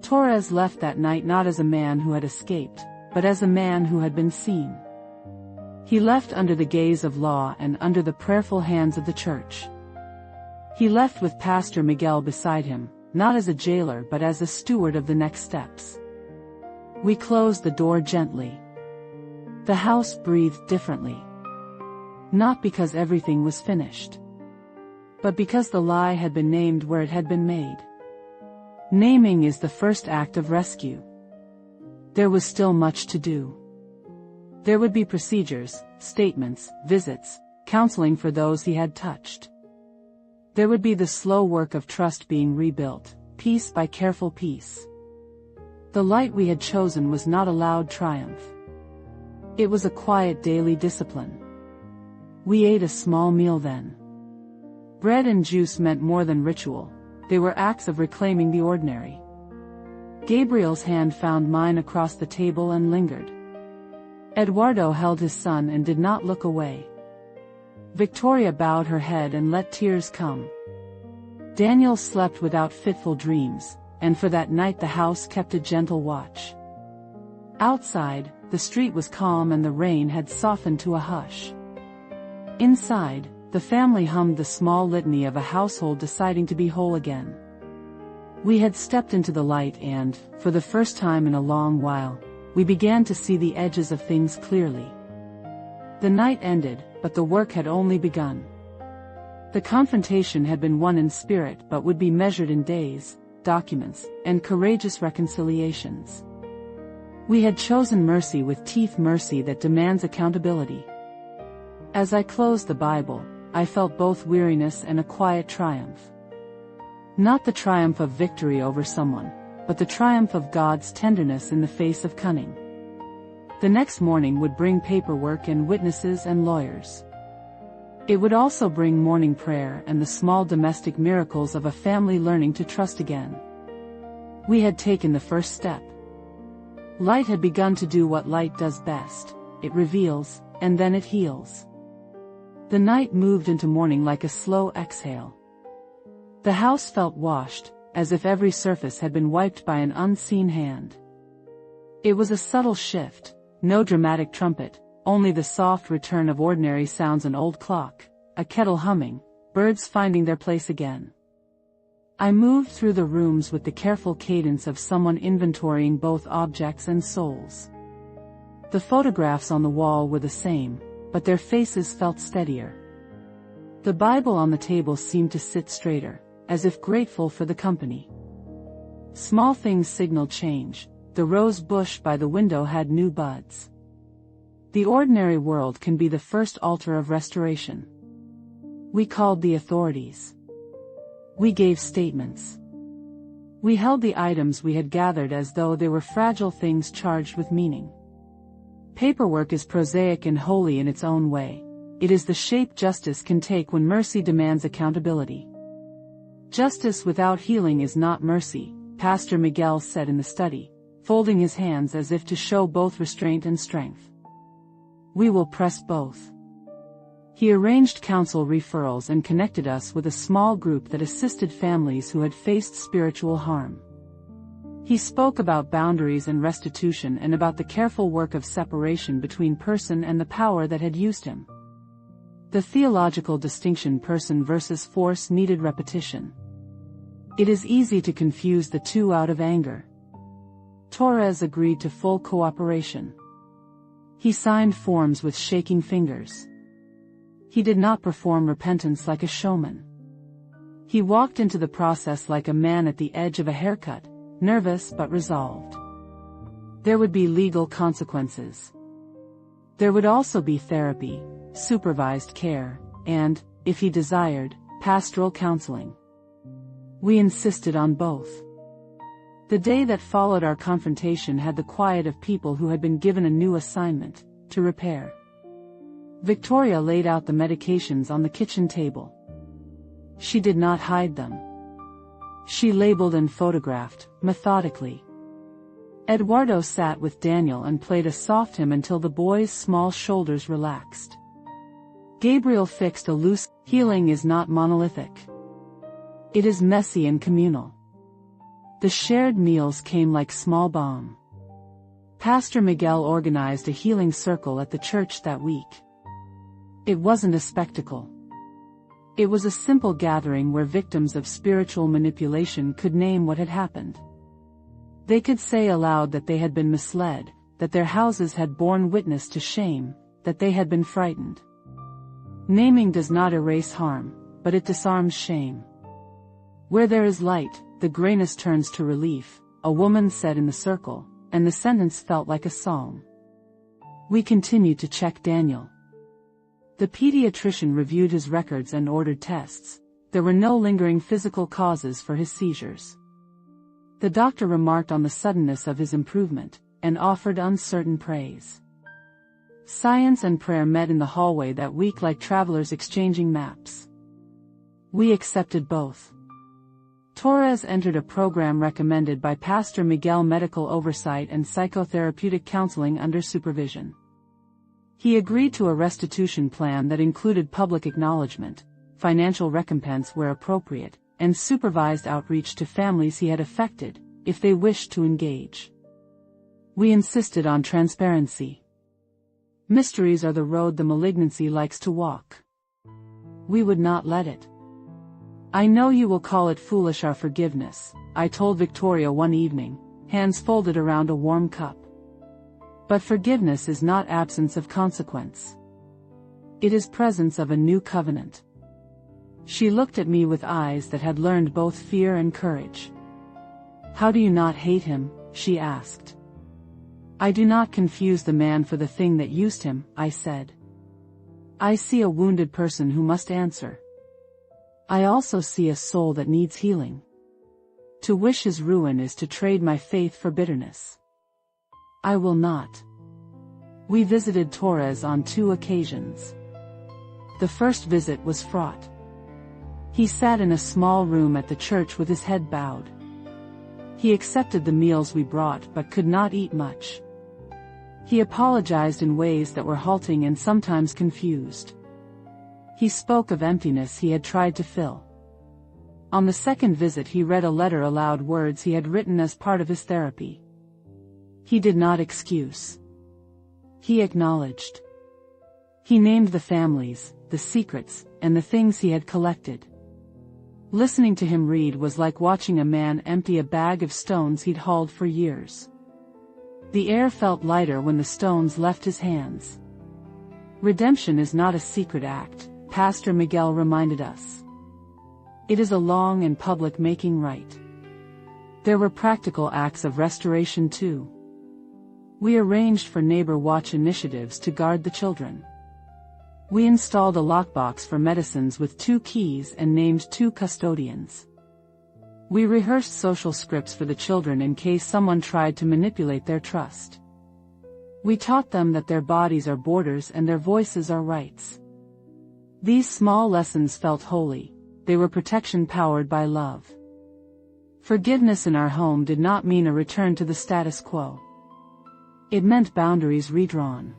Torres left that night not as a man who had escaped, but as a man who had been seen. He left under the gaze of law and under the prayerful hands of the church. He left with Pastor Miguel beside him, not as a jailer but as a steward of the next steps. We closed the door gently. The house breathed differently. Not because everything was finished, but because the lie had been named where it had been made. Naming is the first act of rescue. There was still much to do. There would be procedures, statements, visits, counseling for those he had touched. There would be the slow work of trust being rebuilt, piece by careful piece. The light we had chosen was not a loud triumph. It was a quiet daily discipline. We ate a small meal then. Bread and juice meant more than ritual, they were acts of reclaiming the ordinary. Gabriel's hand found mine across the table and lingered. Eduardo held his son and did not look away. Victoria bowed her head and let tears come. Daniel slept without fitful dreams, and for that night the house kept a gentle watch. Outside, the street was calm and the rain had softened to a hush. Inside, the family hummed the small litany of a household deciding to be whole again. We had stepped into the light and, for the first time in a long while, we began to see the edges of things clearly. The night ended, but the work had only begun. The confrontation had been won in spirit but would be measured in days, documents, and courageous reconciliations. We had chosen mercy with teeth, mercy that demands accountability. As I closed the Bible, I felt both weariness and a quiet triumph. Not the triumph of victory over someone, but the triumph of God's tenderness in the face of cunning. The next morning would bring paperwork and witnesses and lawyers. It would also bring morning prayer and the small domestic miracles of a family learning to trust again. We had taken the first step. Light had begun to do what light does best: it reveals, and then it heals. The night moved into morning like a slow exhale. The house felt washed, as if every surface had been wiped by an unseen hand. It was a subtle shift, no dramatic trumpet, only the soft return of ordinary sounds: an old clock, a kettle humming, birds finding their place again. I moved through the rooms with the careful cadence of someone inventorying both objects and souls. The photographs on the wall were the same, but their faces felt steadier. The Bible on the table seemed to sit straighter, as if grateful for the company. Small things signaled change. The rose bush by the window had new buds. The ordinary world can be the first altar of restoration. We called the authorities. We gave statements. We held the items we had gathered as though they were fragile things charged with meaning. Paperwork is prosaic and holy in its own way. It is the shape justice can take when mercy demands accountability. Justice without healing is not mercy, Pastor Miguel said in the study, folding his hands as if to show both restraint and strength. We will press both. He arranged counsel referrals and connected us with a small group that assisted families who had faced spiritual harm. He spoke about boundaries and restitution and about the careful work of separation between person and the power that had used him. The theological distinction person versus force needed repetition. It is easy to confuse the two out of anger. Torres agreed to full cooperation. He signed forms with shaking fingers. He did not perform repentance like a showman. He walked into the process like a man at the edge of a haircut, nervous but resolved. There would be legal consequences. There would also be therapy, supervised care, and, if he desired, pastoral counseling. We insisted on both. The day that followed our confrontation had the quiet of people who had been given a new assignment: to repair. Victoria laid out the medications on the kitchen table. She did not hide them. She labeled and photographed, methodically. Eduardo sat with Daniel and played a soft hymn until the boy's small shoulders relaxed. Gabriel fixed a loose. Healing is not monolithic. It is messy and communal. The shared meals came like small balm. Pastor Miguel organized a healing circle at the church that week. It wasn't a spectacle. It was a simple gathering where victims of spiritual manipulation could name what had happened. They could say aloud that they had been misled, that their houses had borne witness to shame, that they had been frightened. Naming does not erase harm, but it disarms shame. Where there is light, the grayness turns to relief, a woman said in the circle, and the sentence felt like a psalm. We continued to check Daniel. The pediatrician reviewed his records and ordered tests. There were no lingering physical causes for his seizures. The doctor remarked on the suddenness of his improvement, and offered uncertain praise. Science and prayer met in the hallway that week like travelers exchanging maps. We accepted both. Torres entered a program recommended by Pastor Miguel, medical oversight and psychotherapeutic counseling under supervision. He agreed to a restitution plan that included public acknowledgement, financial recompense where appropriate, and supervised outreach to families he had affected, if they wished to engage. We insisted on transparency. Mysteries are the road the malignancy likes to walk. We would not let it. I know you will call it foolish, our forgiveness, I told Victoria one evening, hands folded around a warm cup. But forgiveness is not absence of consequence. It is presence of a new covenant. She looked at me with eyes that had learned both fear and courage. How do you not hate him? She asked. I do not confuse the man for the thing that used him, I said. I see a wounded person who must answer. I also see a soul that needs healing. To wish his ruin is to trade my faith for bitterness. I will not. We visited Torres on 2 occasions. The first visit was fraught. He sat in a small room at the church with his head bowed. He accepted the meals we brought but could not eat much. He apologized in ways that were halting and sometimes confused. He spoke of emptiness he had tried to fill. On the second visit he read a letter aloud, words he had written as part of his therapy. He did not excuse. He acknowledged. He named the families, the secrets, and the things he had collected. Listening to him read was like watching a man empty a bag of stones he'd hauled for years. The air felt lighter when the stones left his hands. Redemption is not a secret act, Pastor Miguel reminded us. It is a long and public making right. There were practical acts of restoration too. We arranged for neighbor watch initiatives to guard the children. We installed a lockbox for medicines with 2 keys and named 2 custodians. We rehearsed social scripts for the children in case someone tried to manipulate their trust. We taught them that their bodies are borders and their voices are rights. These small lessons felt holy. They were protection powered by love. Forgiveness in our home did not mean a return to the status quo. It meant boundaries redrawn.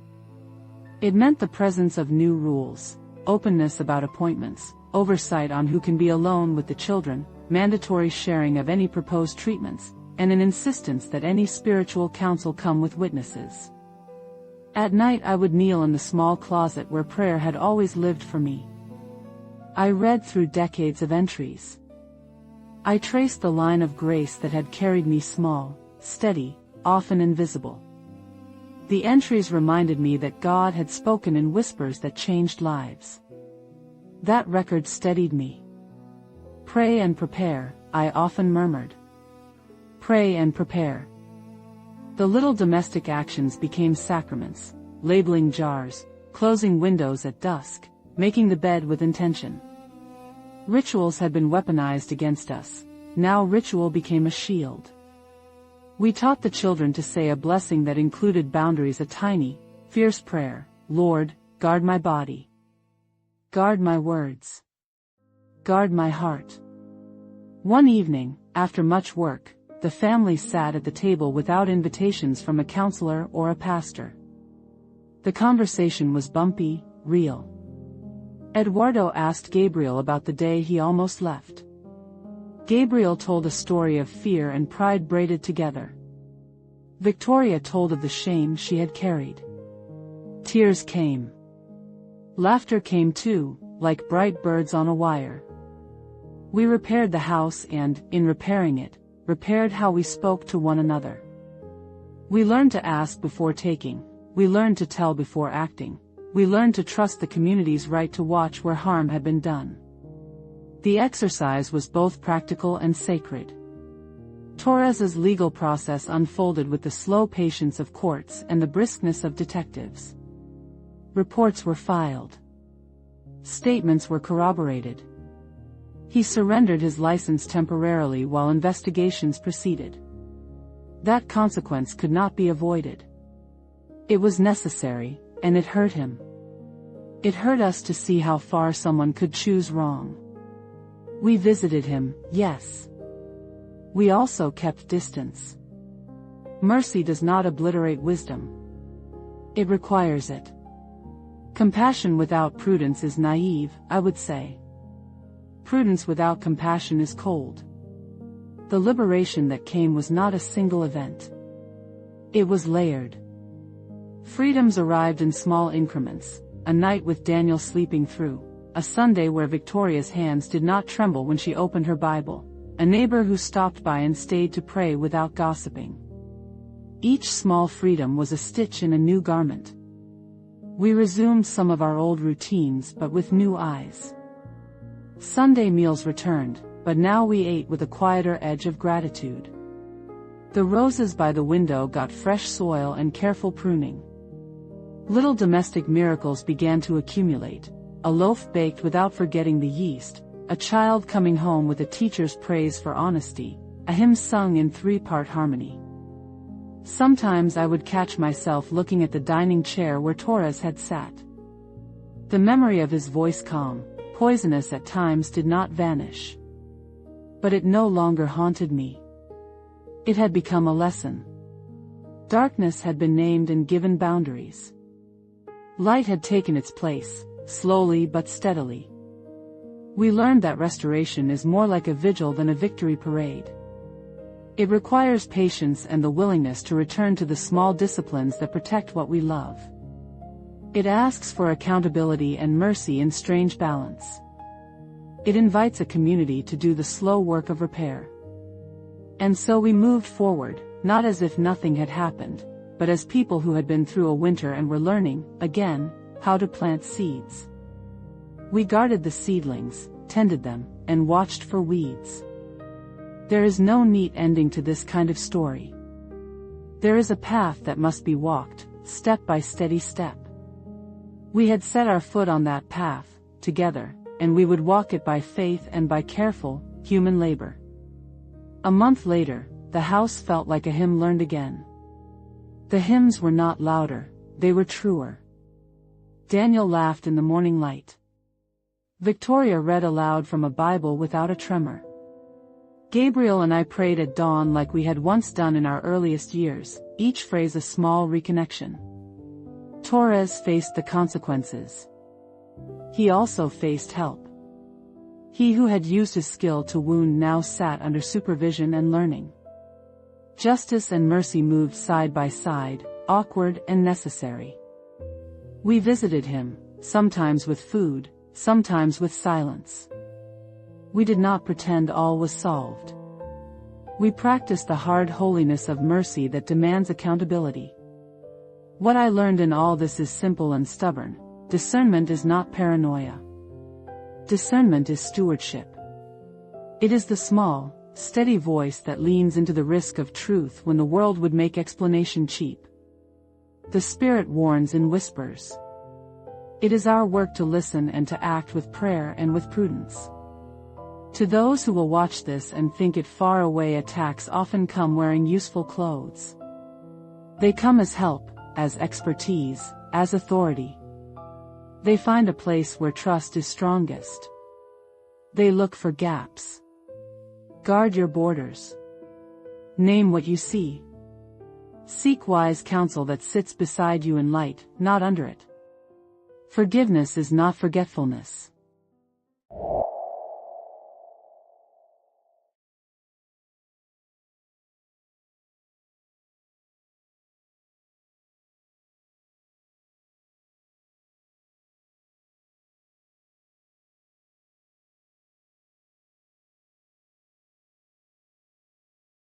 It meant the presence of new rules, openness about appointments, oversight on who can be alone with the children, mandatory sharing of any proposed treatments, and an insistence that any spiritual counsel come with witnesses. At night I would kneel in the small closet where prayer had always lived for me. I read through decades of entries. I traced the line of grace that had carried me small, steady, often invisible. The entries reminded me that God had spoken in whispers that changed lives. That record steadied me. Pray and prepare, I often murmured. Pray and prepare. The little domestic actions became sacraments, labeling jars, closing windows at dusk, making the bed with intention. Rituals had been weaponized against us. Now ritual became a shield. We taught the children to say a blessing that included boundaries, a tiny, fierce prayer. Lord, guard my body. Guard my words. Guard my heart. One evening, after much work, the family sat at the table without invitations from a counselor or a pastor. The conversation was bumpy, real. Eduardo asked Gabriel about the day he almost left. Gabriel told a story of fear and pride braided together. Victoria told of the shame she had carried. Tears came. Laughter came too, like bright birds on a wire. We repaired the house and, in repairing it, repaired how we spoke to one another. We learned to ask before taking, we learned to tell before acting, we learned to trust the community's right to watch where harm had been done. The exercise was both practical and sacred. Torres's legal process unfolded with the slow patience of courts and the briskness of detectives. Reports were filed. Statements were corroborated. He surrendered his license temporarily while investigations proceeded. That consequence could not be avoided. It was necessary, and it hurt him. It hurt us to see how far someone could choose wrong. We visited him, yes. We also kept distance. Mercy does not obliterate wisdom. It requires it. Compassion without prudence is naive, I would say. Prudence without compassion is cold. The liberation that came was not a single event. It was layered. Freedoms arrived in small increments, a night with Daniel sleeping through, a Sunday where Victoria's hands did not tremble when she opened her Bible, a neighbor who stopped by and stayed to pray without gossiping. Each small freedom was a stitch in a new garment. We resumed some of our old routines but with new eyes. Sunday meals returned, but now we ate with a quieter edge of gratitude. The roses by the window got fresh soil and careful pruning. Little domestic miracles began to accumulate, a loaf baked without forgetting the yeast, a child coming home with a teacher's praise for honesty, a hymn sung in three-part harmony. Sometimes I would catch myself looking at the dining chair where Torres had sat. The memory of his voice, calm, poisonous at times, did not vanish. But it no longer haunted me. It had become a lesson. Darkness had been named and given boundaries. Light had taken its place, slowly but steadily. We learned that restoration is more like a vigil than a victory parade. It requires patience and the willingness to return to the small disciplines that protect what we love. It asks for accountability and mercy in strange balance. It invites a community to do the slow work of repair. And so we moved forward, not as if nothing had happened, but as people who had been through a winter and were learning, again, how to plant seeds. We guarded the seedlings, tended them, and watched for weeds. There is no neat ending to this kind of story. There is a path that must be walked, step by steady step. We had set our foot on that path, together, and we would walk it by faith and by careful, human labor. A month later, the house felt like a hymn learned again. The hymns were not louder, they were truer. Daniel laughed in the morning light. Victoria read aloud from a Bible without a tremor. Gabriel and I prayed at dawn like we had once done in our earliest years, each phrase a small reconnection. Torres faced the consequences. He also faced help. He who had used his skill to wound now sat under supervision and learning. Justice and mercy moved side by side, awkward and necessary. We visited him, sometimes with food, sometimes with silence. We did not pretend all was solved. We practiced the hard holiness of mercy that demands accountability. What I learned in all this is simple and stubborn: discernment is not paranoia. Discernment is stewardship. It is the small, steady voice that leans into the risk of truth when the world would make explanation cheap. The Spirit warns in whispers. It is our work to listen and to act with prayer and with prudence. To those who will watch this and think it far away, attacks often come wearing useful clothes. They come as help, as expertise, as authority. They find a place where trust is strongest. They look for gaps. Guard your borders. Name what you see. Seek wise counsel that sits beside you in light, not under it. Forgiveness is not forgetfulness.